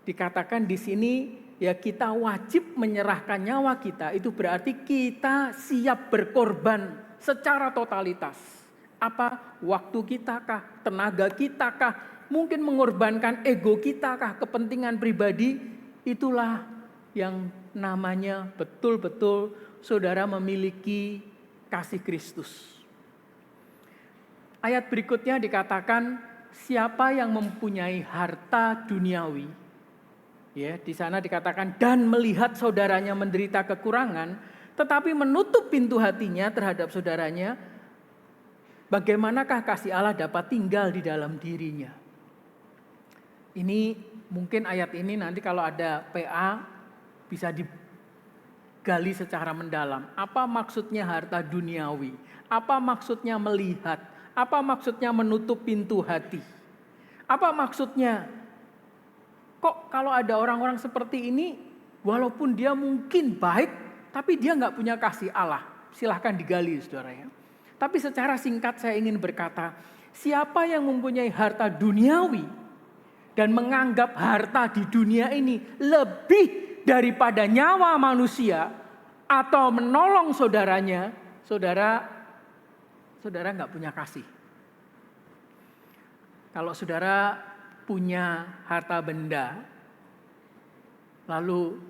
dikatakan di sini ya kita wajib menyerahkan nyawa kita, itu berarti kita siap berkorban secara totalitas. Apa? Waktu kita kah? Tenaga kita kah? Mungkin mengorbankan ego kita kah? Kepentingan pribadi? Itulah yang namanya betul-betul saudara memiliki kasih Kristus. Ayat berikutnya dikatakan siapa yang mempunyai harta duniawi. Ya, di sana dikatakan dan melihat saudaranya menderita kekurangan, tetapi menutup pintu hatinya terhadap saudaranya, bagaimanakah kasih Allah dapat tinggal di dalam dirinya? Ini mungkin ayat ini nanti kalau ada PA bisa digali secara mendalam. Apa maksudnya harta duniawi? Apa maksudnya melihat? Apa maksudnya menutup pintu hati? Apa maksudnya? Kok kalau ada orang-orang seperti ini, walaupun dia mungkin baik, tapi dia nggak punya kasih Allah. Silahkan digali, saudara ya. Tapi secara singkat saya ingin berkata, siapa yang mempunyai harta duniawi dan menganggap harta di dunia ini lebih daripada nyawa manusia atau menolong saudaranya, saudara nggak punya kasih. Kalau saudara punya harta benda, lalu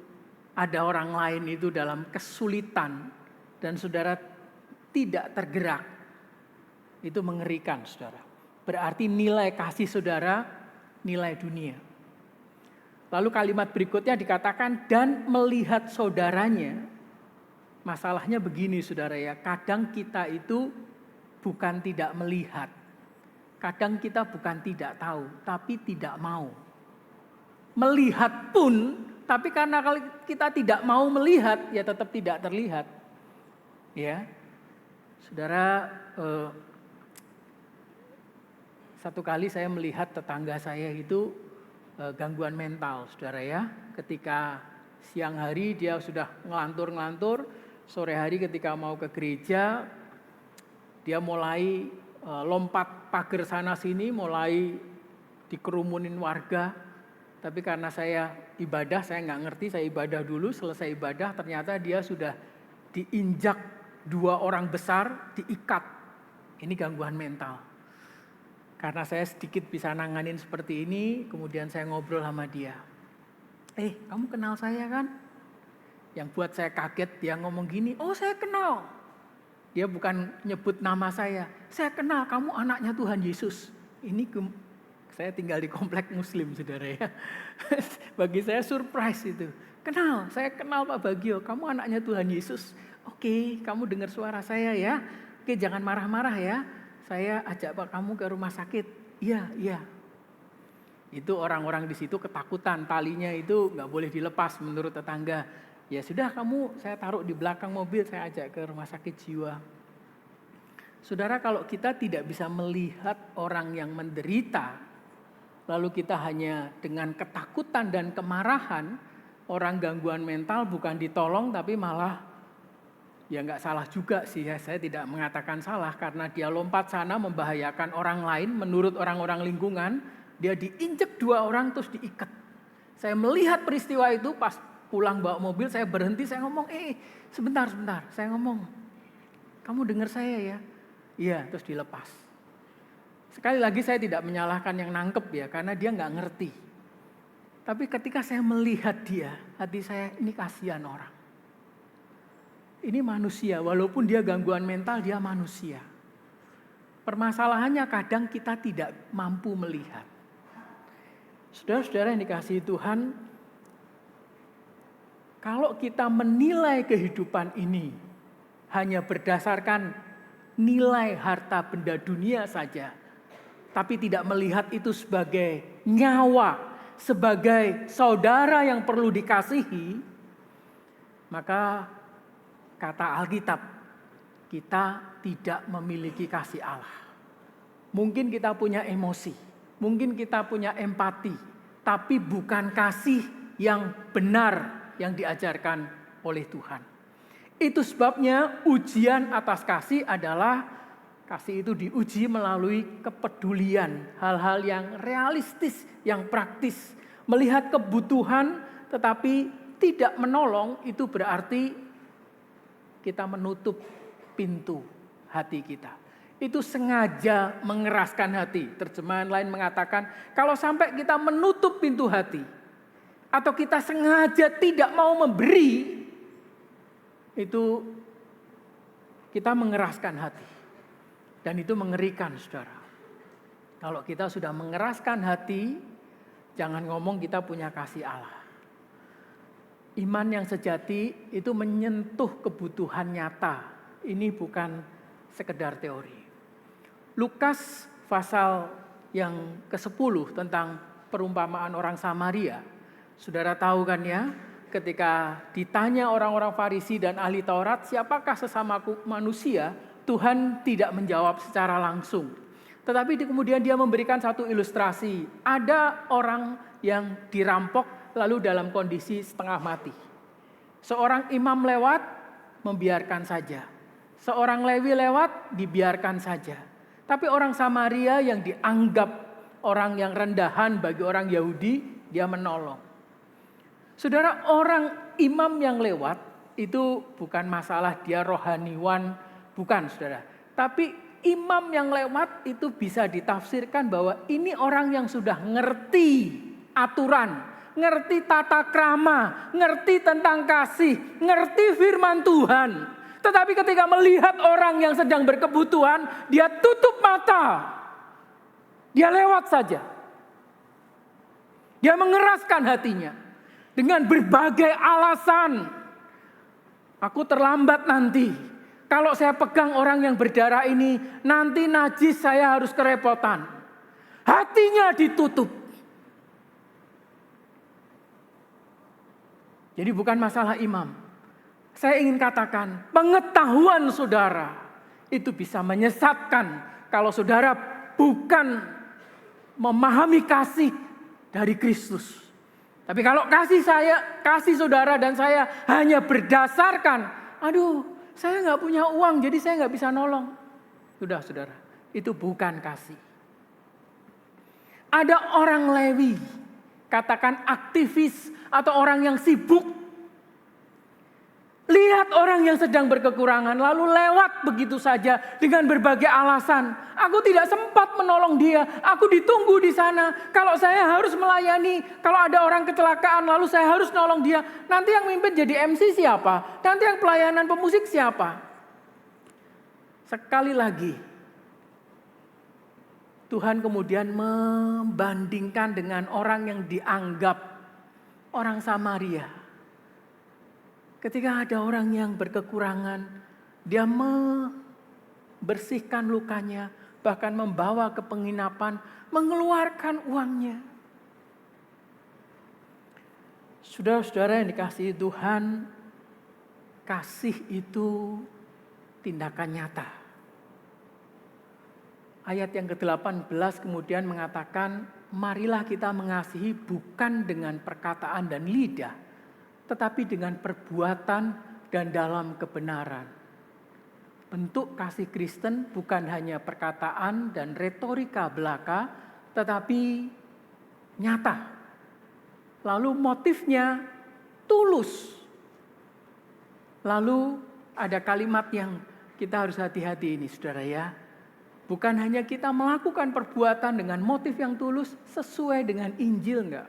ada orang lain itu dalam kesulitan dan saudara tidak tergerak, itu mengerikan, saudara. Berarti nilai kasih saudara, nilai dunia. Lalu kalimat berikutnya dikatakan dan melihat saudaranya. Masalahnya begini, saudara ya, kadang kita itu bukan tidak melihat. Kadang kita bukan tidak tahu, tapi tidak mau. Melihat pun, tapi karena kalau kita tidak mau melihat, ya tetap tidak terlihat. Ya, saudara, satu kali saya melihat tetangga saya itu gangguan mental, saudara ya. Ketika siang hari dia sudah ngelantur-ngelantur, sore hari ketika mau ke gereja, dia mulai lompat pagar sana sini, mulai dikerumunin warga. Tapi karena saya ibadah, saya nggak ngerti, saya ibadah dulu, selesai ibadah ternyata dia sudah diinjak 2 orang besar, diikat. Ini gangguan mental. Karena saya sedikit bisa nanganin seperti ini, kemudian saya ngobrol sama dia. Kamu kenal saya kan? Yang buat saya kaget, dia ngomong gini, oh saya kenal. Dia bukan nyebut nama saya kenal kamu anaknya Tuhan Yesus. Ini saya tinggal di komplek muslim, saudara ya. Bagi saya surprise itu. Saya kenal Pak Bagio, kamu anaknya Tuhan Yesus. Oke, kamu dengar suara saya ya. Oke, jangan marah-marah ya. Saya ajak Pak kamu ke rumah sakit. Iya. Itu orang-orang di situ ketakutan, talinya itu nggak boleh dilepas menurut tetangga. Ya sudah, saya taruh di belakang mobil, saya ajak ke rumah sakit jiwa. Saudara, kalau kita tidak bisa melihat orang yang menderita, lalu kita hanya dengan ketakutan dan kemarahan, orang gangguan mental bukan ditolong tapi malah, ya nggak salah juga sih ya, saya tidak mengatakan salah karena dia lompat sana membahayakan orang lain menurut orang-orang lingkungan, dia diinjek 2 orang terus diikat. Saya melihat peristiwa itu pas pulang bawa mobil, saya berhenti, saya ngomong, sebentar, saya ngomong, kamu dengar saya ya? Iya, terus dilepas. Sekali lagi saya tidak menyalahkan yang nangkep ya, karena dia nggak ngerti. Tapi ketika saya melihat dia, hati saya ini kasihan orang. Ini manusia, walaupun dia gangguan mental, dia manusia. Permasalahannya kadang kita tidak mampu melihat. Saudara-saudara yang dikasihi Tuhan, kalau kita menilai kehidupan ini hanya berdasarkan nilai harta benda dunia saja, tapi tidak melihat itu sebagai nyawa, sebagai saudara yang perlu dikasihi, maka kata Alkitab, kita tidak memiliki kasih Allah. Mungkin kita punya emosi, mungkin kita punya empati, tapi bukan kasih yang benar yang diajarkan oleh Tuhan. Itu sebabnya ujian atas kasih adalah kasih itu diuji melalui kepedulian, hal-hal yang realistis, yang praktis. Melihat kebutuhan tetapi tidak menolong, itu berarti kita menutup pintu hati kita. Itu sengaja mengeraskan hati. Terjemahan lain mengatakan, kalau sampai kita menutup pintu hati, atau kita sengaja tidak mau memberi, itu kita mengeraskan hati. Dan itu mengerikan, saudara. Kalau kita sudah mengeraskan hati, jangan ngomong kita punya kasih Allah. Iman yang sejati itu menyentuh kebutuhan nyata. Ini bukan sekedar teori. Lukas pasal yang ke-10 tentang perumpamaan orang Samaria. Saudara tahu kan ya, ketika ditanya orang-orang Farisi dan ahli Taurat, siapakah sesamaku manusia? Tuhan tidak menjawab secara langsung. Tetapi kemudian dia memberikan satu ilustrasi. Ada orang yang dirampok lalu dalam kondisi setengah mati. Seorang imam lewat, membiarkan saja. Seorang Lewi lewat, dibiarkan saja. Tapi orang Samaria yang dianggap orang yang rendahan bagi orang Yahudi, dia menolong. Saudara, orang imam yang lewat itu bukan masalah dia rohaniwan, bukan saudara. Tapi imam yang lewat itu bisa ditafsirkan bahwa ini orang yang sudah ngerti aturan, ngerti tata krama, ngerti tentang kasih, ngerti firman Tuhan. Tetapi ketika melihat orang yang sedang berkebutuhan, dia tutup mata. Dia lewat saja. Dia mengeraskan hatinya dengan berbagai alasan. Aku terlambat nanti. Kalau saya pegang orang yang berdarah ini, nanti najis, saya harus kerepotan. Hatinya ditutup. Jadi bukan masalah imam. Saya ingin katakan, pengetahuan saudara itu bisa menyesatkan kalau saudara bukan memahami kasih dari Kristus. Tapi kalau kasih saudara dan saya hanya berdasarkan, saya nggak punya uang, jadi saya nggak bisa nolong. Sudah saudara, itu bukan kasih. Ada orang Lewi, katakan aktivis atau orang yang sibuk. Lihat orang yang sedang berkekurangan lalu lewat begitu saja dengan berbagai alasan. Aku tidak sempat menolong dia, aku ditunggu di sana. Kalau saya harus melayani, kalau ada orang kecelakaan lalu saya harus nolong dia. Nanti yang mimpin jadi MC siapa? Nanti yang pelayanan pemusik siapa? Sekali lagi, Tuhan kemudian membandingkan dengan orang yang dianggap orang Samaria. Ketika ada orang yang berkekurangan, dia membersihkan lukanya, bahkan membawa ke penginapan, mengeluarkan uangnya. Saudara-saudara yang dikasihi Tuhan, kasih itu tindakan nyata. Ayat yang ke-18 kemudian mengatakan, marilah kita mengasihi bukan dengan perkataan dan lidah, tetapi dengan perbuatan dan dalam kebenaran. Bentuk kasih Kristen bukan hanya perkataan dan retorika belaka, tetapi nyata. Lalu motifnya tulus. Lalu ada kalimat yang kita harus hati-hati ini saudara ya. Bukan hanya kita melakukan perbuatan dengan motif yang tulus sesuai dengan Injil enggak.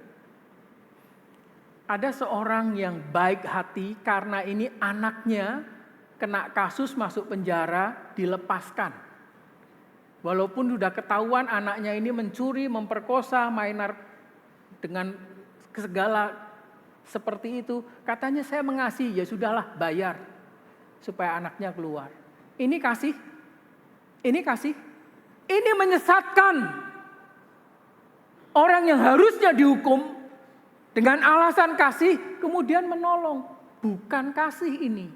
ada seorang yang baik hati karena ini anaknya kena kasus masuk penjara, dilepaskan. Walaupun sudah ketahuan anaknya ini mencuri, memperkosa, dengan segala seperti itu. Katanya saya mengasihi, ya sudahlah bayar supaya anaknya keluar. Ini kasih, ini menyesatkan orang yang harusnya dihukum. Dengan alasan kasih, kemudian menolong. Bukan kasih ini.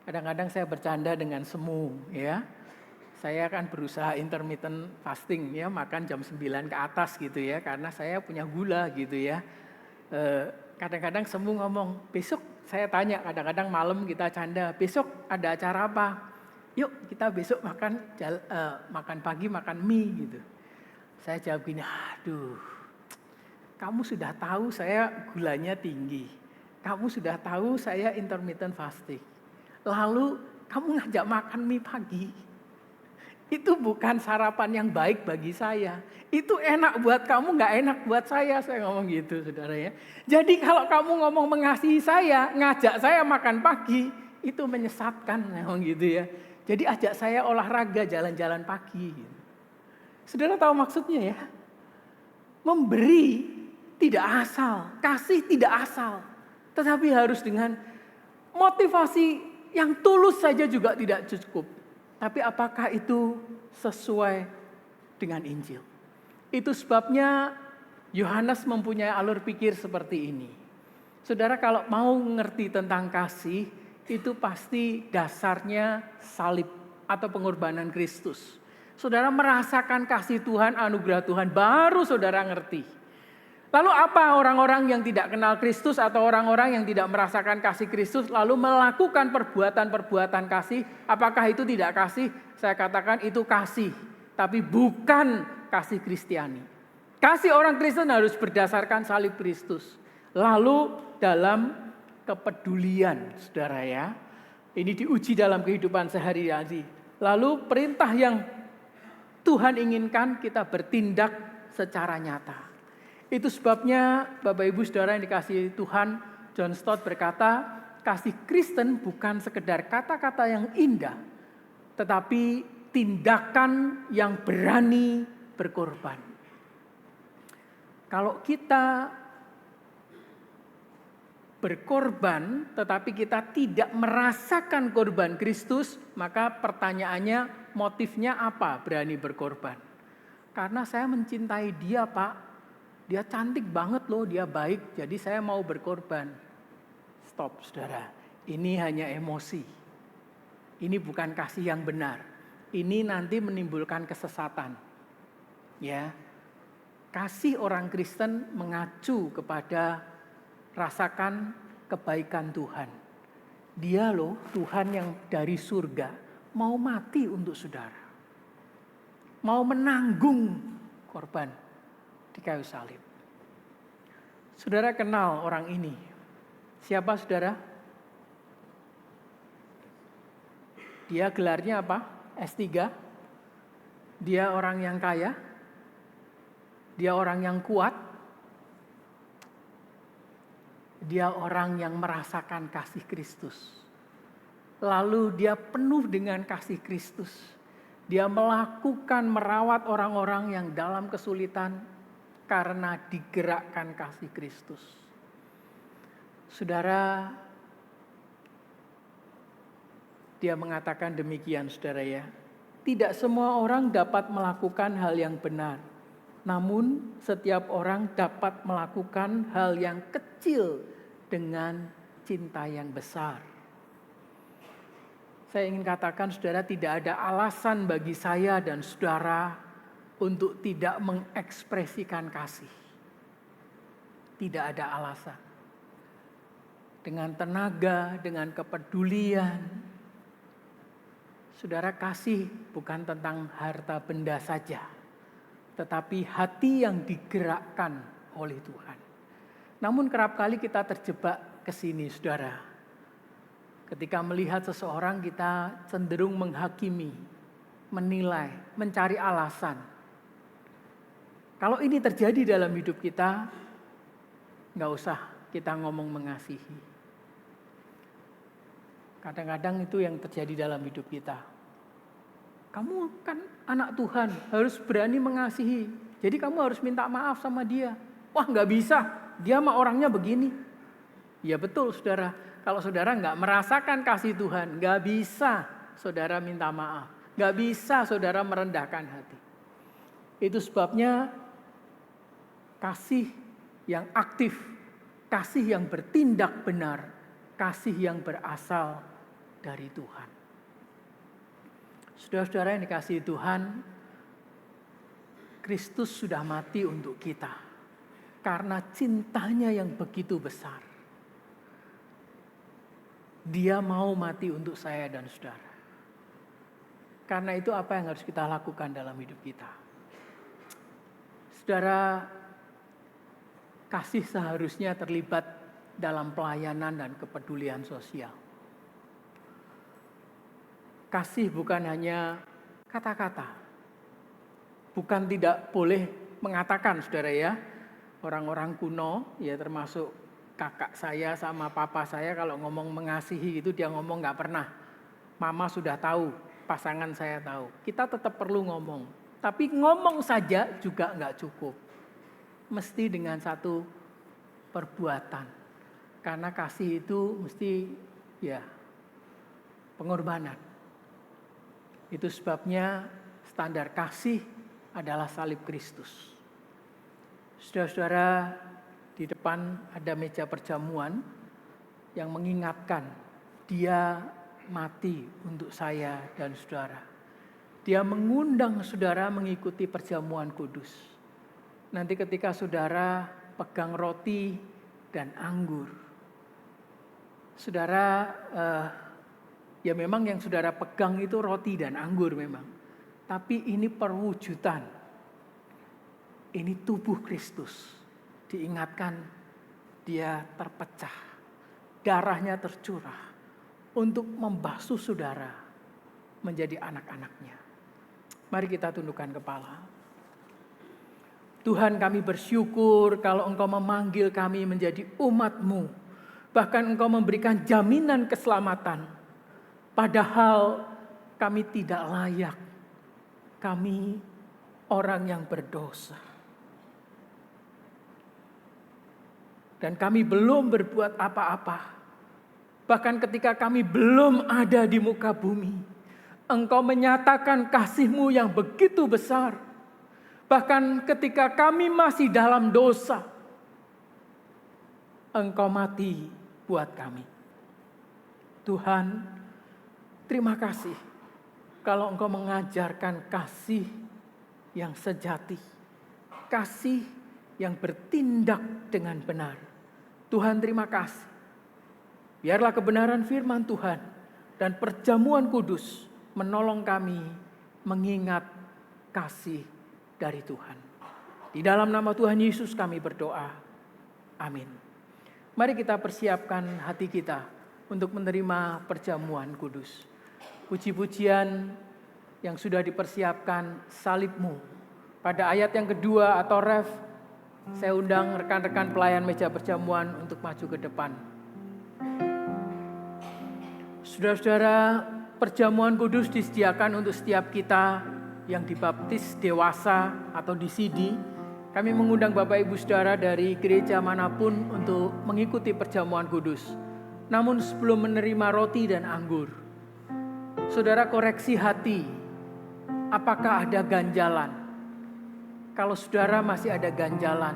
Kadang-kadang saya bercanda dengan semu, ya. Saya kan berusaha intermittent fasting, ya, makan jam 9 ke atas gitu ya, karena saya punya gula gitu ya. Kadang-kadang semu ngomong, besok saya tanya, kadang-kadang malam kita canda, besok ada acara apa? Yuk kita besok makan pagi, makan mie gitu. Saya jawab gini, aduh. Kamu sudah tahu saya gulanya tinggi. Kamu sudah tahu saya intermittent fasting. Lalu kamu ngajak makan mie pagi. Itu bukan sarapan yang baik bagi saya. Itu enak buat kamu, gak enak buat saya ngomong gitu saudara ya. Jadi kalau kamu ngomong mengasihi saya, ngajak saya makan pagi, itu menyesatkan ngomong gitu ya. Jadi ajak saya olahraga, jalan-jalan pagi. Saudara tahu maksudnya ya? Memberi tidak asal, kasih tidak asal. Tetapi harus dengan motivasi yang tulus saja juga tidak cukup. Tapi apakah itu sesuai dengan Injil? Itu sebabnya Yohanes mempunyai alur pikir seperti ini. Saudara kalau mau mengerti tentang kasih, itu pasti dasarnya salib atau pengorbanan Kristus. Saudara merasakan kasih Tuhan, anugerah Tuhan, baru saudara ngerti. Lalu apa orang-orang yang tidak kenal Kristus atau orang-orang yang tidak merasakan kasih Kristus lalu melakukan perbuatan-perbuatan kasih, apakah itu tidak kasih? Saya katakan itu kasih, tapi bukan kasih Kristiani. Kasih orang Kristen harus berdasarkan salib Kristus. Lalu dalam kepedulian, saudara ya. Ini diuji dalam kehidupan sehari-hari. Lalu perintah yang Tuhan inginkan kita bertindak secara nyata. Itu sebabnya Bapak Ibu Saudara yang dikasihi Tuhan, John Stott berkata, kasih Kristen bukan sekedar kata-kata yang indah, tetapi tindakan yang berani berkorban. Kalau kita berkorban tetapi kita tidak merasakan korban Kristus, maka pertanyaannya motifnya apa berani berkorban? Karena saya mencintai dia, Pak. Dia cantik banget loh, dia baik, jadi saya mau berkorban. Stop, saudara. Ini hanya emosi. Ini bukan kasih yang benar. Ini nanti menimbulkan kesesatan. Ya, kasih orang Kristen mengacu kepada rasakan kebaikan Tuhan. Dia loh Tuhan yang dari surga mau mati untuk saudara. Mau menanggung korban di kayu salib. Saudara kenal orang ini. Siapa saudara? Dia gelarnya apa? S3. Dia orang yang kaya. Dia orang yang kuat. Dia orang yang merasakan kasih Kristus. Lalu dia penuh dengan kasih Kristus. Dia melakukan merawat orang-orang yang dalam kesulitan karena digerakkan kasih Kristus. Saudara, dia mengatakan demikian saudara ya. Tidak semua orang dapat melakukan hal yang benar. Namun setiap orang dapat melakukan hal yang kecil dengan cinta yang besar. Saya ingin katakan saudara, tidak ada alasan bagi saya dan saudara untuk tidak mengekspresikan kasih. Tidak ada alasan. Dengan tenaga, dengan kepedulian. Saudara, kasih bukan tentang harta benda saja, tetapi hati yang digerakkan oleh Tuhan. Namun kerap kali kita terjebak ke sini, saudara. Ketika melihat seseorang kita cenderung menghakimi, menilai, mencari alasan. Kalau ini terjadi dalam hidup kita, nggak usah kita ngomong mengasihi. Kadang-kadang itu yang terjadi dalam hidup kita. Kamu kan anak Tuhan, harus berani mengasihi. Jadi kamu harus minta maaf sama dia. Wah, nggak bisa, dia mah orangnya begini. Ya betul saudara, kalau saudara nggak merasakan kasih Tuhan, nggak bisa saudara minta maaf. Nggak bisa saudara merendahkan hati. Itu sebabnya kasih yang aktif, kasih yang bertindak benar, kasih yang berasal dari Tuhan. Saudara-saudara yang dikasihi Tuhan, Kristus sudah mati untuk kita karena cintanya yang begitu besar. Dia mau mati untuk saya dan saudara. Karena itu apa yang harus kita lakukan dalam hidup kita? Saudara, kasih seharusnya terlibat dalam pelayanan dan kepedulian sosial. Kasih bukan hanya kata-kata. Bukan tidak boleh mengatakan, saudara ya. Orang-orang kuno, ya termasuk kakak saya sama papa saya kalau ngomong mengasihi itu dia ngomong nggak pernah. Mama sudah tahu, pasangan saya tahu. Kita tetap perlu ngomong. Tapi ngomong saja juga nggak cukup. Mesti dengan satu perbuatan. Karena kasih itu mesti ya pengorbanan. Itu sebabnya standar kasih adalah salib Kristus. Saudara-saudara, di depan ada meja perjamuan yang mengingatkan dia mati untuk saya dan saudara. Dia mengundang saudara mengikuti perjamuan kudus. Nanti ketika saudara pegang roti dan anggur, saudara ya memang yang saudara pegang itu roti dan anggur memang. Tapi ini perwujudan. Ini tubuh Kristus. Diingatkan dia terpecah. Darahnya tercurah. Untuk membasuh saudara menjadi anak-anaknya. Mari kita tundukkan kepala. Tuhan, kami bersyukur kalau Engkau memanggil kami menjadi umat-Mu. Bahkan Engkau memberikan jaminan keselamatan. Padahal kami tidak layak. Kami orang yang berdosa. Dan kami belum berbuat apa-apa. Bahkan ketika kami belum ada di muka bumi, Engkau menyatakan kasih-Mu yang begitu besar. Bahkan ketika kami masih dalam dosa, Engkau mati buat kami. Tuhan, terima kasih kalau Engkau mengajarkan kasih yang sejati. Kasih yang bertindak dengan benar. Tuhan, terima kasih. Biarlah kebenaran firman Tuhan dan perjamuan kudus menolong kami mengingat kasih dari Tuhan. Di dalam nama Tuhan Yesus kami berdoa. Amin. Mari kita persiapkan hati kita untuk menerima perjamuan kudus. Puji-pujian yang sudah dipersiapkan salib-Mu. Pada ayat yang kedua atau ref, saya undang rekan-rekan pelayan meja perjamuan untuk maju ke depan. Saudara-saudara, perjamuan kudus disediakan untuk setiap kita yang dibaptis dewasa atau disidi. Kami mengundang Bapak Ibu Saudara dari gereja manapun untuk mengikuti perjamuan kudus. Namun sebelum menerima roti dan anggur, saudara koreksi hati, apakah ada ganjalan? Kalau saudara masih ada ganjalan,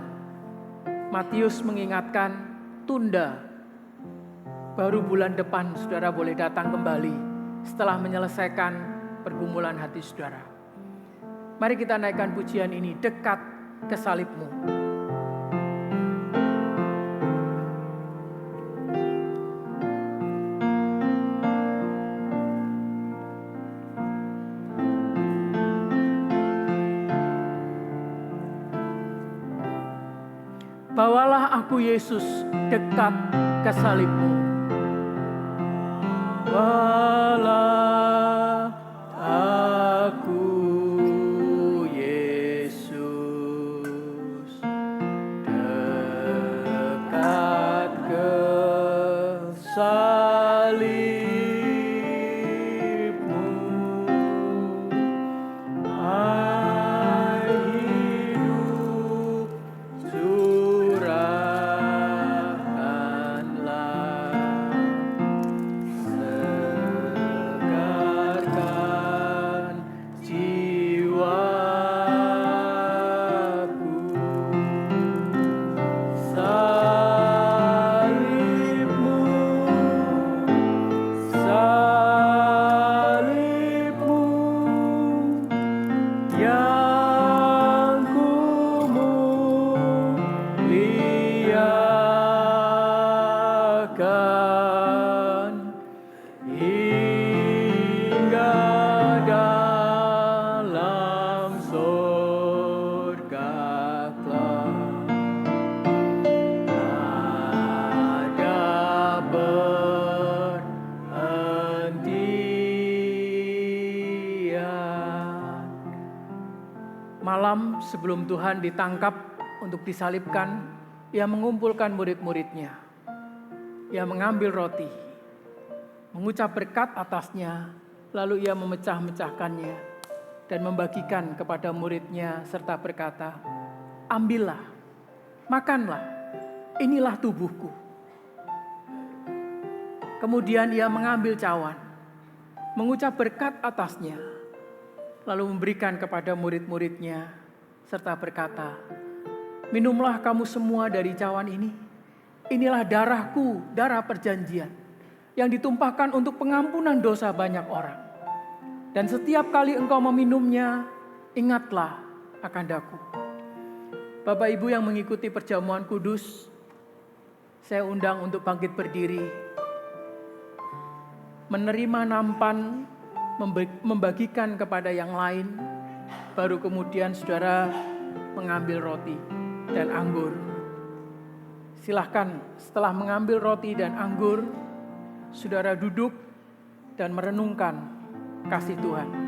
Matius mengingatkan, tunda. Baru bulan depan saudara boleh datang kembali setelah menyelesaikan pergumulan hati saudara. Mari kita naikkan pujian ini, dekat ke salib-Mu. Bawalah aku Yesus dekat ke salib-Mu. Bawalah aku Yesus dekat perjanjian. Malam sebelum Tuhan ditangkap untuk disalibkan, ia mengumpulkan murid-muridnya. Ia mengambil roti, mengucap berkat atasnya, lalu ia memecah-mecahkannya dan membagikan kepada muridnya serta berkata, "Ambillah, makanlah, inilah tubuhku." Kemudian ia mengambil cawan, mengucap berkat atasnya, lalu memberikan kepada murid-muridnya serta berkata, "Minumlah kamu semua dari cawan ini. Inilah darahku, darah perjanjian, yang ditumpahkan untuk pengampunan dosa banyak orang. Dan setiap kali engkau meminumnya, ingatlah akan daku." Bapak Ibu yang mengikuti perjamuan kudus, saya undang untuk bangkit berdiri, menerima nampan, membagikan kepada yang lain, baru kemudian saudara mengambil roti dan anggur. Silahkan setelah mengambil roti dan anggur, saudara duduk dan merenungkan kasih Tuhan.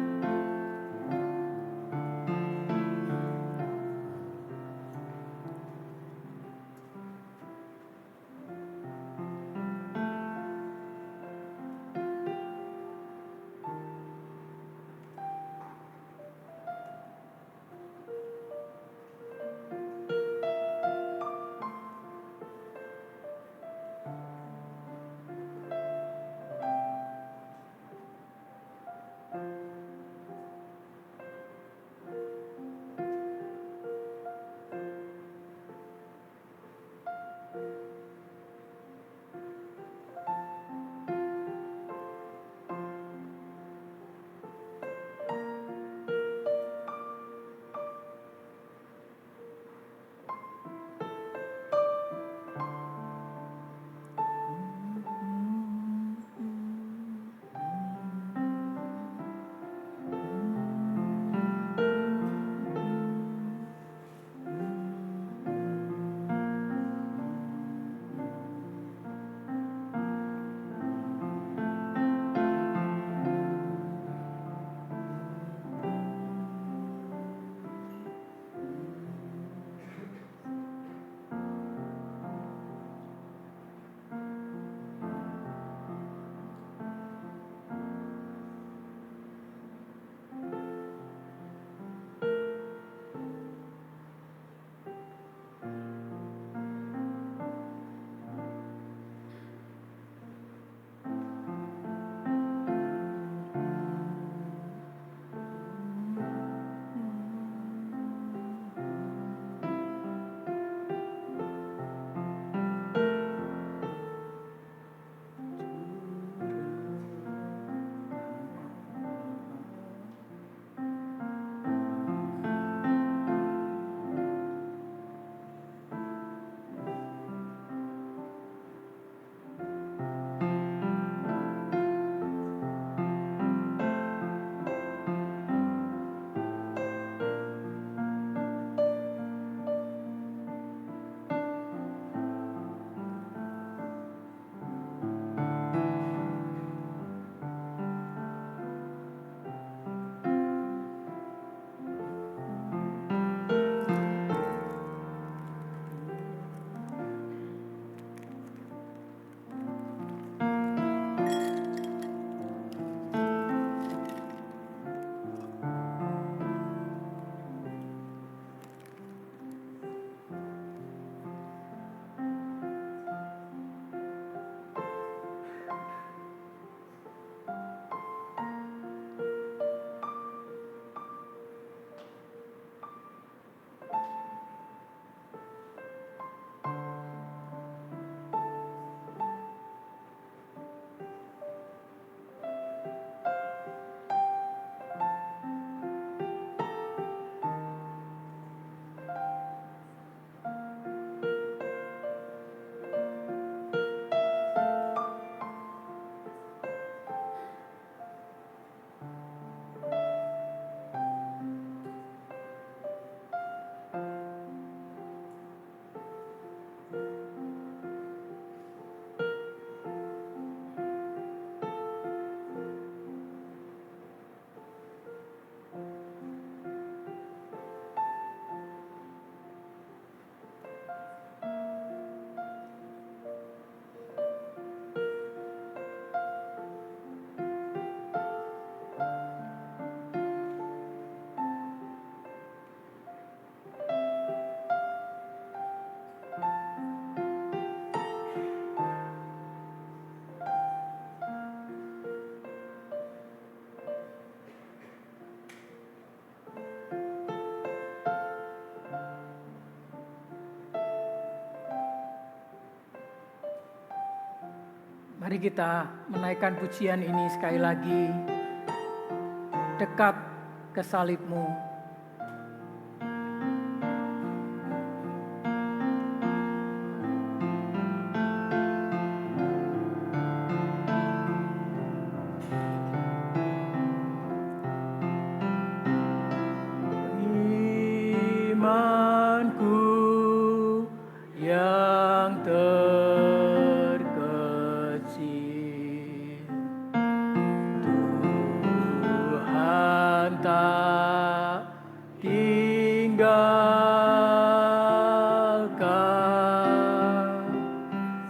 Mari kita menaikkan pujian ini sekali lagi. Dekat ke salib-Mu. Imanku yang terkecil, Tuhan tak tinggalkan.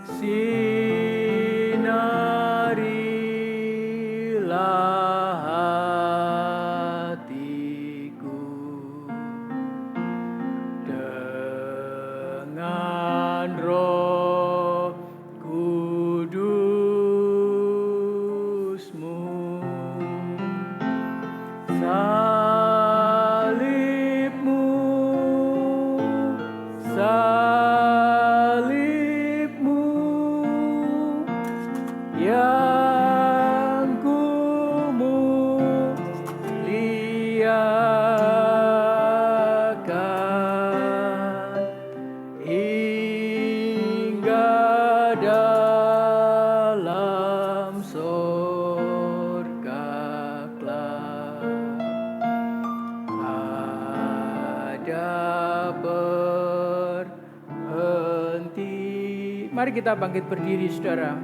Sinarilah hatiku dengan Roh Kudus-Mu. Salib-Mu, salib-Mu yang kumuliakan hingga dalam sorga kelak. Ada berhenti. Mari kita bangkit berdiri, saudara.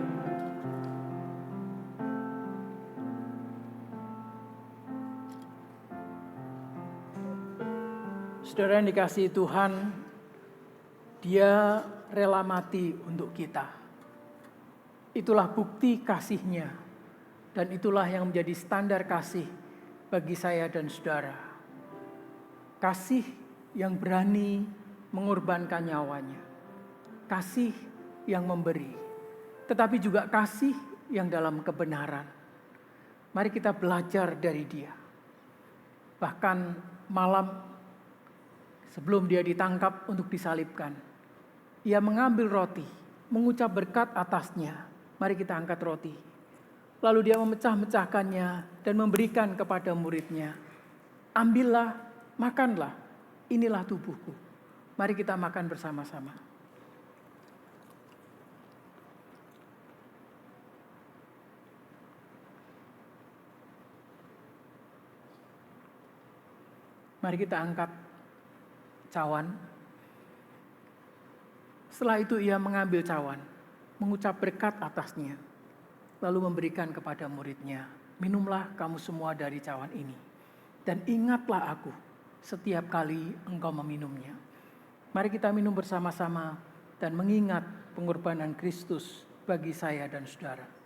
Saudara yang dikasihi Tuhan, Dia rela mati untuk kita. Itulah bukti kasih-Nya, dan itulah yang menjadi standar kasih bagi saya dan saudara. Kasih yang berani mengorbankan nyawanya. Kasih yang memberi, tetapi juga kasih yang dalam kebenaran. Mari kita belajar dari Dia. Bahkan malam sebelum Dia ditangkap untuk disalibkan, Ia mengambil roti, mengucap berkat atasnya. Mari kita angkat roti. Lalu Dia memecah-mecahkannya dan memberikan kepada murid-Nya. Ambillah, makanlah, inilah tubuhku. Mari kita makan bersama-sama. Mari kita angkat cawan. Setelah itu Ia mengambil cawan, mengucap berkat atasnya, lalu memberikan kepada murid-Nya. Minumlah kamu semua dari cawan ini, dan ingatlah aku setiap kali engkau meminumnya. Mari kita minum bersama-sama dan mengingat pengorbanan Kristus bagi saya dan saudara.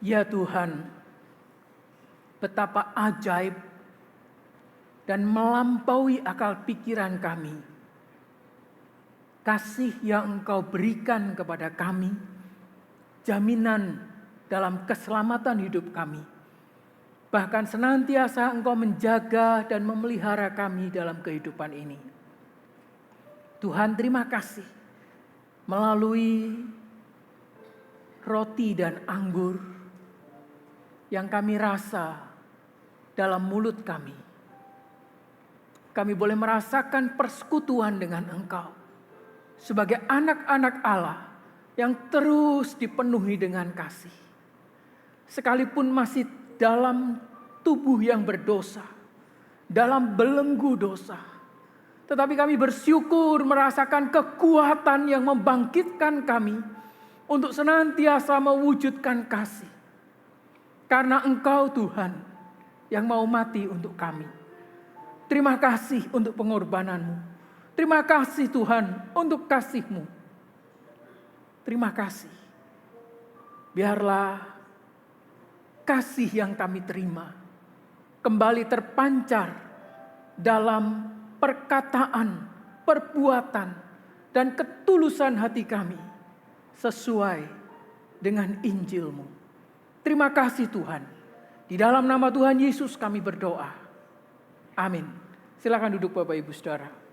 Ya Tuhan, betapa ajaib dan melampaui akal pikiran kami kasih yang Engkau berikan kepada kami, jaminan dalam keselamatan hidup kami. Bahkan senantiasa Engkau menjaga dan memelihara kami dalam kehidupan ini. Tuhan, terima kasih melalui roti dan anggur yang kami rasa dalam mulut kami. Kami boleh merasakan persekutuan dengan Engkau sebagai anak-anak Allah yang terus dipenuhi dengan kasih. Sekalipun masih dalam tubuh yang berdosa, dalam belenggu dosa, tetapi kami bersyukur merasakan kekuatan yang membangkitkan kami untuk senantiasa mewujudkan kasih. Karena Engkau Tuhan yang mau mati untuk kami. Terima kasih untuk pengorbanan-Mu. Terima kasih Tuhan untuk kasih-Mu. Terima kasih. Biarlah kasih yang kami terima kembali terpancar dalam perkataan, perbuatan, dan ketulusan hati kami sesuai dengan Injil-Mu. Terima kasih Tuhan. Di dalam nama Tuhan Yesus kami berdoa. Amin. Silakan duduk Bapak Ibu Saudara.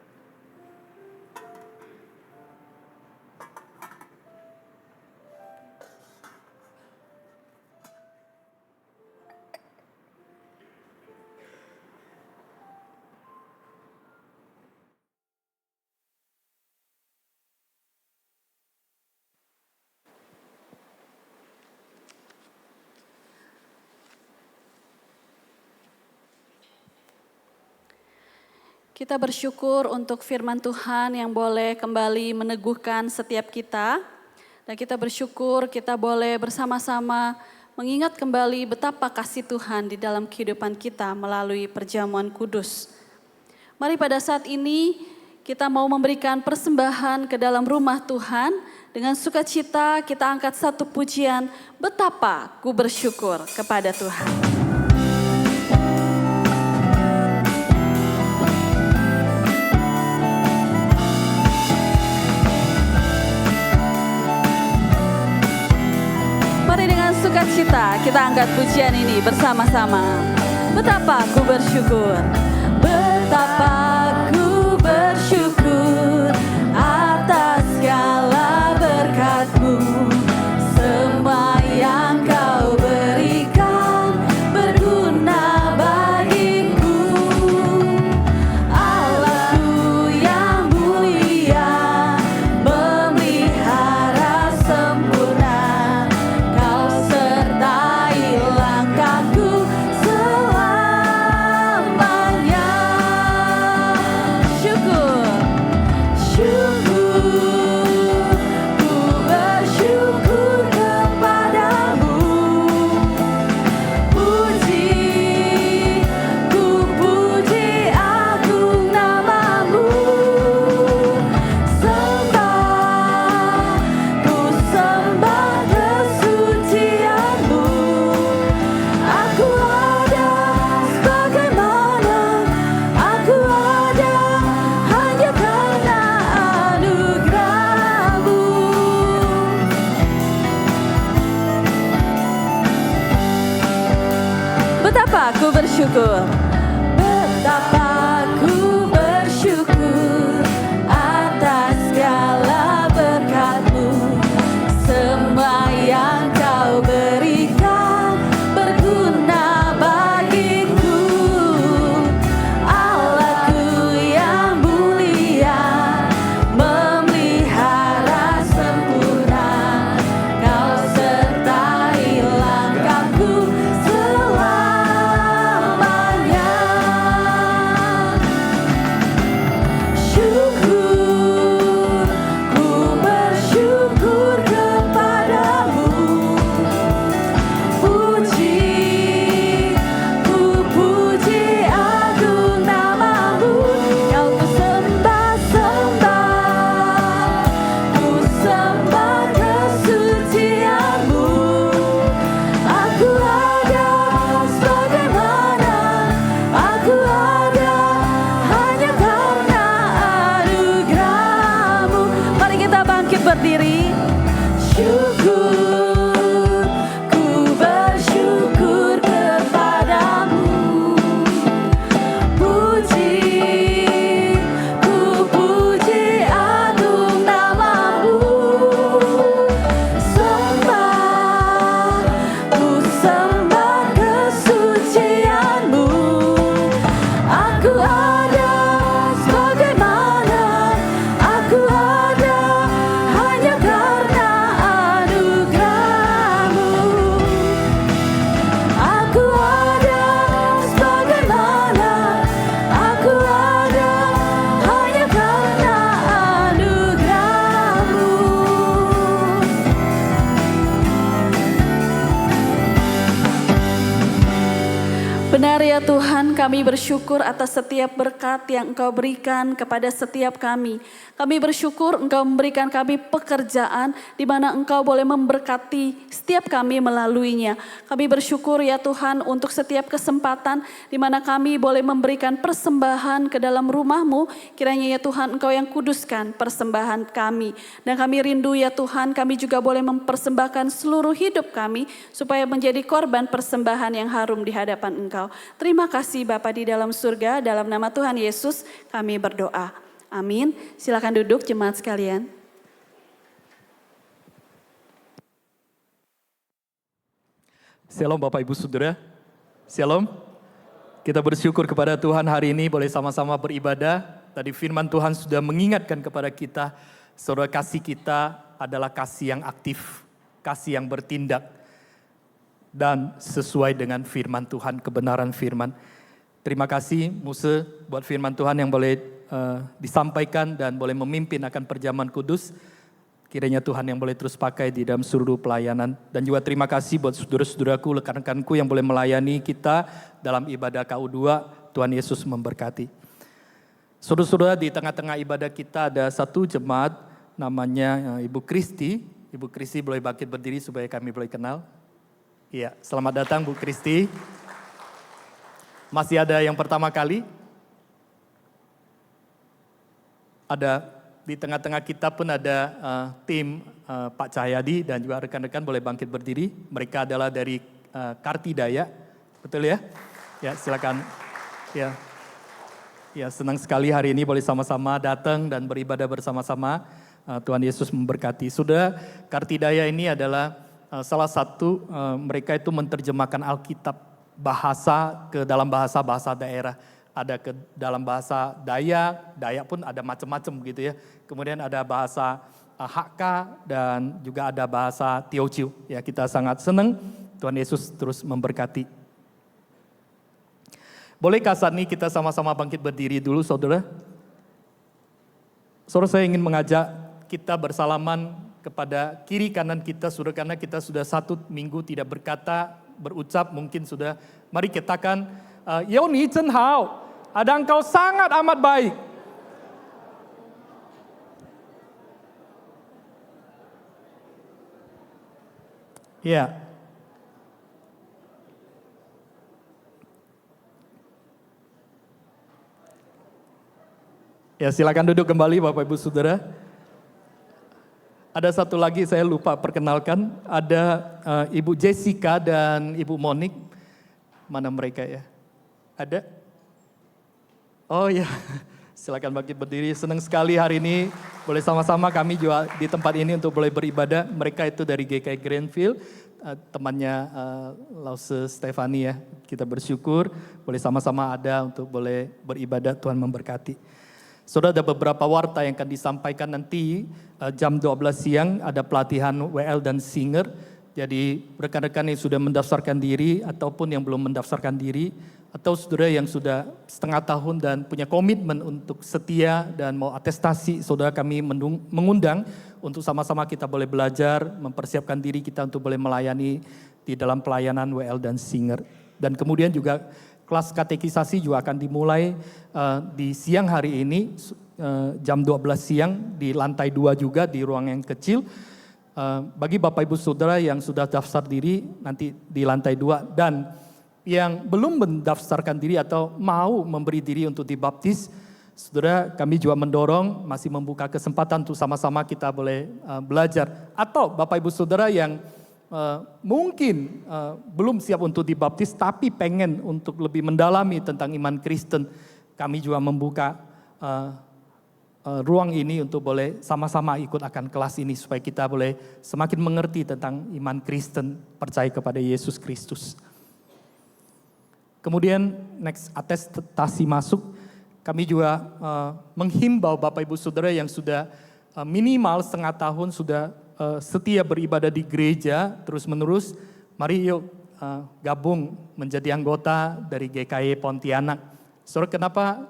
Kita bersyukur untuk firman Tuhan yang boleh kembali meneguhkan setiap kita. Dan kita bersyukur kita boleh bersama-sama mengingat kembali betapa kasih Tuhan di dalam kehidupan kita melalui perjamuan kudus. Mari pada saat ini kita mau memberikan persembahan ke dalam rumah Tuhan. Dengan sukacita kita angkat satu pujian, betapa ku bersyukur kepada Tuhan. Mari dengan sukacita kita angkat pujian ini bersama-sama. Betapa ku bersyukur, betapa ku bersyukur atas segala berkat-Mu, semua yang Kau berikan berguna bagiku. Allahku yang mulia, memelihara sempurna. Kau sertai langkahku selamanya. Syukur, syukur, ku bersyukur kepadamu. Puji, ku puji agung nama-Mu. Sembah, ku sembah kesucian-Mu. Aku ada sebagaimana aku ada hanya karena anugerah-Mu. Betapa ku bersyukur, betapa ku bersyukur atas segala berkat-Mu, semua yang Kau berikan berguna bagiku. Allahku yang mulia, memelihara sempurna. Kau sertai langkahku selamanya. Syukur, ku bersyukur kepadamu. Puji, ku puji agung nama-Mu. Kau ku sembah-sembah, ku sembah kesucian-Mu. Aku ada sebagaimana aku ada hanya karena anugerah-Mu. Mari kita bangkit berdiri. Syukur, ku bersyukur kepadamu. Puji, ku puji agung nama-Mu. Sembah, ku sembah kesucian-Mu. Aku ada sebagaimana aku ada hanya karena anugerah-Mu. Aku ada sebagaimana aku ada hanya karena anugerah-Mu. Benar ya Tuhan, kami bersyukur atas setiap berkat yang Engkau berikan kepada setiap kami. Kami bersyukur Engkau memberikan kami pekerjaan di mana Engkau boleh memberkati setiap kami melaluinya. Kami bersyukur ya Tuhan untuk setiap kesempatan di mana kami boleh memberikan persembahan ke dalam rumah-Mu. Kiranya ya Tuhan Engkau yang kuduskan persembahan kami. Dan kami rindu ya Tuhan, kami juga boleh mempersembahkan seluruh hidup kami supaya menjadi korban persembahan yang harum di hadapan Engkau. Terima kasih Bapa di dalam surga, dalam nama Tuhan Yesus kami berdoa. Amin. Silakan duduk jemaat sekalian. Shalom Bapak Ibu Saudara. Shalom. Kita bersyukur kepada Tuhan hari ini boleh sama-sama beribadah. Tadi firman Tuhan sudah mengingatkan kepada kita, saudara, kasih kita adalah kasih yang aktif, kasih yang bertindak, dan sesuai dengan firman Tuhan, kebenaran firman. Terima kasih Musa buat firman Tuhan yang boleh disampaikan dan boleh memimpin akan perjamuan kudus. Kiranya Tuhan yang boleh terus pakai di dalam seluruh pelayanan. Dan juga terima kasih buat saudara-saudaraku, rekan-rekanku yang boleh melayani kita dalam ibadah KU2. Tuhan Yesus memberkati. Saudara-saudara, di tengah-tengah ibadah kita ada satu jemaat namanya Ibu Kristi. Ibu Kristi boleh bangkit berdiri supaya kami boleh kenal. Iya, selamat datang Bu Kristi. Masih ada yang pertama kali? Ada di tengah-tengah kita pun ada tim Pak Cahyadi dan juga rekan-rekan boleh bangkit berdiri. Mereka adalah dari Kartidaya, betul ya? Ya, silakan. Ya, senang sekali hari ini boleh sama-sama datang dan beribadah bersama-sama. Tuhan Yesus memberkati. Sudah, Kartidaya ini adalah salah satu mereka itu menerjemahkan Alkitab bahasa ke dalam bahasa-bahasa daerah. Ada ke dalam bahasa Dayak, Dayak pun ada macam-macam gitu ya. Kemudian ada bahasa Hakka dan juga ada bahasa Teochew. Ya, kita sangat senang. Tuhan Yesus terus memberkati. Bolehkah saat ini kita sama-sama bangkit berdiri dulu, saudara? Saudara, saya ingin mengajak kita bersalaman kepada kiri kanan kita, saudara, karena kita sudah 1 minggu tidak berkata, berucap, mungkin sudah. Mari katakan, Yoni Chen Hao, ada engkau sangat amat baik. Ya. Ya, silakan duduk kembali Bapak Ibu Saudara. Ada satu lagi saya lupa perkenalkan, ada Ibu Jessica dan Ibu Monik. Mana mereka ya? Ada? Oh ya, silakan bangkit berdiri. Senang sekali hari ini boleh sama-sama kami juga di tempat ini untuk boleh beribadah. Mereka itu dari GKI Greenfield, temannya Lause Stefani ya. Kita bersyukur boleh sama-sama ada untuk boleh beribadah. Tuhan memberkati. Saudara, ada beberapa warta yang akan disampaikan nanti jam 12 siang, ada pelatihan WL dan Singer. Jadi rekan-rekan yang sudah mendaftarkan diri ataupun yang belum mendaftarkan diri, atau saudara yang sudah setengah tahun dan punya komitmen untuk setia dan mau atestasi, saudara, kami mengundang untuk sama-sama kita boleh belajar, mempersiapkan diri kita untuk boleh melayani di dalam pelayanan WL dan Singer. Dan kemudian juga kelas katekisasi juga akan dimulai di siang hari ini, jam 12 siang di lantai 2 juga di ruang yang kecil. Bagi Bapak Ibu Saudara yang sudah daftar diri nanti di lantai 2 dan yang belum mendaftarkan diri atau mau memberi diri untuk dibaptis, saudara, kami juga mendorong masih membuka kesempatan untuk sama-sama kita boleh belajar. Atau Bapak Ibu Saudara yang mungkin belum siap untuk dibaptis tapi pengen untuk lebih mendalami tentang iman Kristen, kami juga membuka ruang ini untuk boleh sama-sama ikut akan kelas ini supaya kita boleh semakin mengerti tentang iman Kristen, percaya kepada Yesus Kristus. Kemudian next atestasi masuk, kami juga menghimbau Bapak Ibu Saudara yang sudah minimal setengah tahun sudah setia beribadah di gereja terus-menerus, mari yuk gabung menjadi anggota dari GKI Pontianak. Saudara, kenapa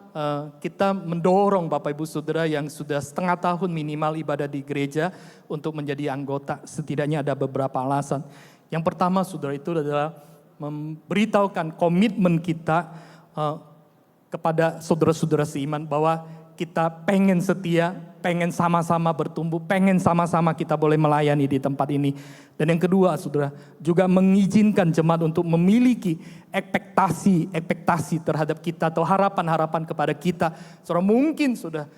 kita mendorong Bapak Ibu Saudara yang sudah setengah tahun minimal ibadah di gereja untuk menjadi anggota? Setidaknya ada beberapa alasan. Yang pertama, saudara, itu adalah memberitahukan komitmen kita kepada saudara-saudara seiman bahwa kita pengen setia, pengen sama-sama bertumbuh, pengen sama-sama kita boleh melayani di tempat ini. Dan yang kedua, saudara, juga mengizinkan jemaat untuk memiliki ekspektasi terhadap kita atau harapan-harapan kepada kita. Saudara, mungkin sudah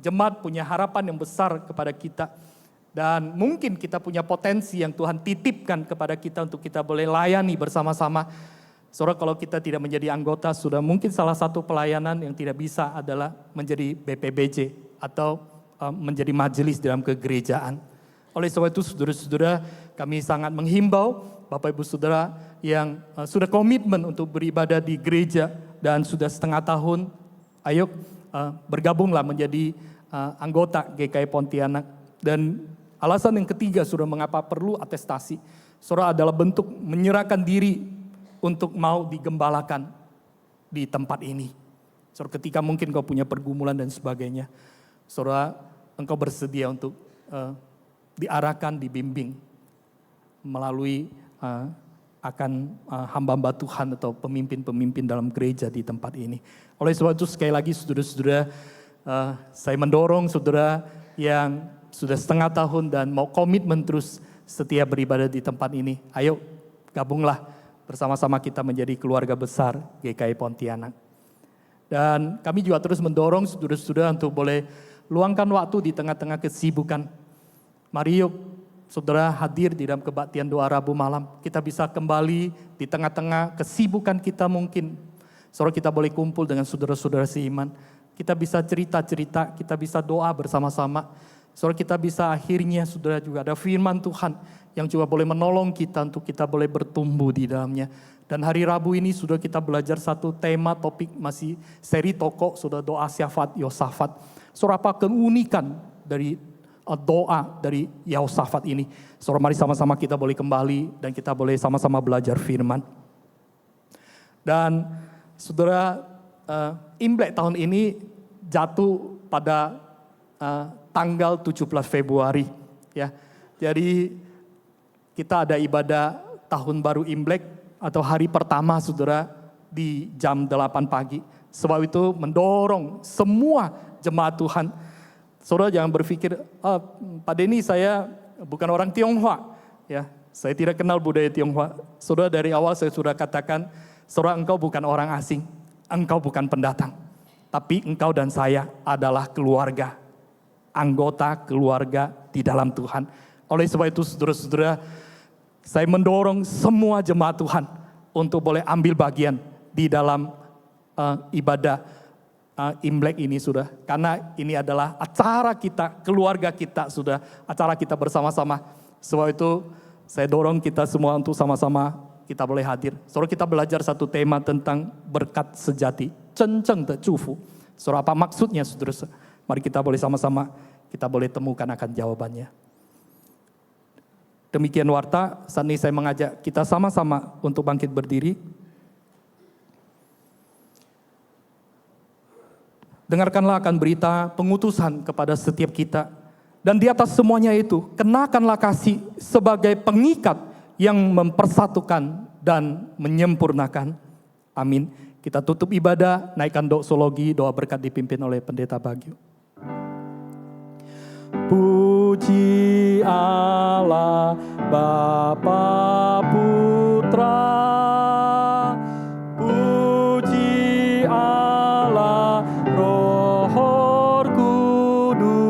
jemaat punya harapan yang besar kepada kita. Dan mungkin kita punya potensi yang Tuhan titipkan kepada kita untuk kita boleh layani bersama-sama. Saudara, kalau kita tidak menjadi anggota, sudah mungkin salah satu pelayanan yang tidak bisa adalah menjadi BPBJ atau menjadi majelis dalam kegerejaan. Oleh sebab itu, saudara-saudara, kami sangat menghimbau Bapak Ibu Saudara yang sudah komitmen untuk beribadah di gereja dan sudah setengah tahun, ayo bergabunglah menjadi anggota GKI Pontianak. Dan alasan yang ketiga, saudara, mengapa perlu atestasi, saudara, adalah bentuk menyerahkan diri untuk mau digembalakan di tempat ini. Saudara, ketika mungkin kau punya pergumulan dan sebagainya, saudara, engkau bersedia untuk diarahkan, dibimbing melalui akan hamba-hamba Tuhan atau pemimpin-pemimpin dalam gereja di tempat ini. Oleh sebab itu sekali lagi saudara-saudara, saya mendorong saudara yang sudah setengah tahun dan mau komitmen terus setia beribadah di tempat ini. Ayo gabunglah bersama-sama kita menjadi keluarga besar GKI Pontianak. Dan kami juga terus mendorong saudara-saudara untuk boleh luangkan waktu di tengah-tengah kesibukan. Mari yuk saudara hadir di dalam kebaktian doa Rabu malam. Kita bisa kembali di tengah-tengah kesibukan kita mungkin. Saudara, kita boleh kumpul dengan saudara-saudara seiman. Kita bisa cerita-cerita, kita bisa doa bersama-sama. Saudara, kita bisa akhirnya saudara juga ada firman Tuhan yang juga boleh menolong kita untuk kita boleh bertumbuh di dalamnya. Dan hari Rabu ini sudah kita belajar satu tema topik masih seri tokoh, sudah doa Syafat Yosafat. Saudara, apa keunikan dari doa dari Yehosafat ini? Saudara, mari sama-sama kita boleh kembali dan kita boleh sama-sama belajar firman. Dan saudara, Imlek tahun ini jatuh pada tanggal 17 Februari. Ya, jadi kita ada ibadah tahun baru Imlek atau hari pertama saudara di jam 8 pagi. Sebab itu mendorong semua jemaat Tuhan. Saudara jangan berpikir, Pak Denny saya bukan orang Tionghoa. Ya, saya tidak kenal budaya Tionghoa. Saudara, dari awal saya sudah katakan, saudara, engkau bukan orang asing, engkau bukan pendatang. Tapi engkau dan saya adalah keluarga, anggota keluarga di dalam Tuhan. Oleh sebab itu saudara-saudara, saya mendorong semua jemaat Tuhan untuk boleh ambil bagian di dalam ibadah Imlek ini sudah. Karena ini adalah acara kita, keluarga kita sudah, acara kita bersama-sama. Sebab itu saya dorong kita semua untuk sama-sama kita boleh hadir. Saudara, kita belajar satu tema tentang berkat sejati. Cenceng de cufu. Saudara, apa maksudnya saudara? Mari kita boleh sama-sama kita boleh temukan akan jawabannya. Demikian warta, saat ini saya mengajak kita sama-sama untuk bangkit berdiri. Dengarkanlah akan berita pengutusan kepada setiap kita. Dan di atas semuanya itu, kenakanlah kasih sebagai pengikat yang mempersatukan dan menyempurnakan. Amin. Kita tutup ibadah, naikkan doksologi, doa berkat dipimpin oleh Pendeta Bagio. Puji Allah Bapa Putra, puji Allah Roh Kudus,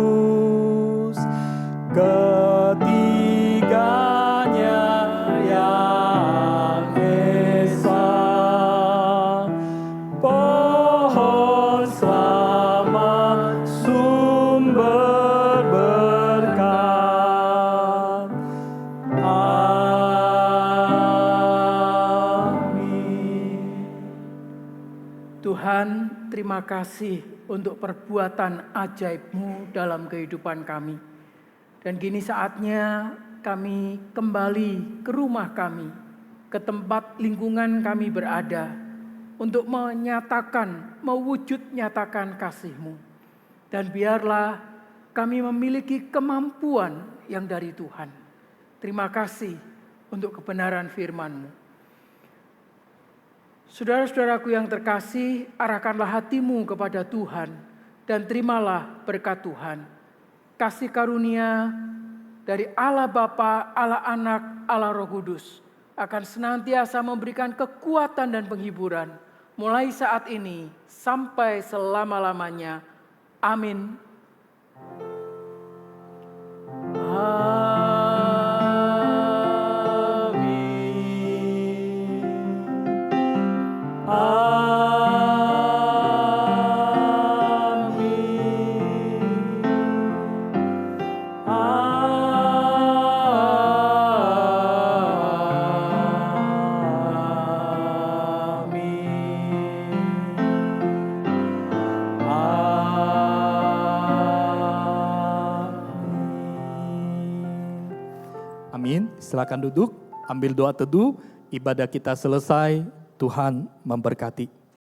ketiganya yang esa, pohon selamat sumber Tuhan, terima kasih untuk perbuatan ajaib-Mu dalam kehidupan kami. Dan kini saatnya kami kembali ke rumah kami, ke tempat lingkungan kami berada, untuk menyatakan, mewujud nyatakan kasih-Mu. Dan biarlah kami memiliki kemampuan yang dari Tuhan. Terima kasih untuk kebenaran firman-Mu. Saudara-saudaraku yang terkasih, arahkanlah hatimu kepada Tuhan dan terimalah berkat Tuhan. Kasih karunia dari Allah Bapa, Allah Anak, Allah Roh Kudus akan senantiasa memberikan kekuatan dan penghiburan mulai saat ini sampai selama-lamanya. Amin. silakan duduk, ambil doa teduh, ibadah kita selesai, Tuhan memberkati.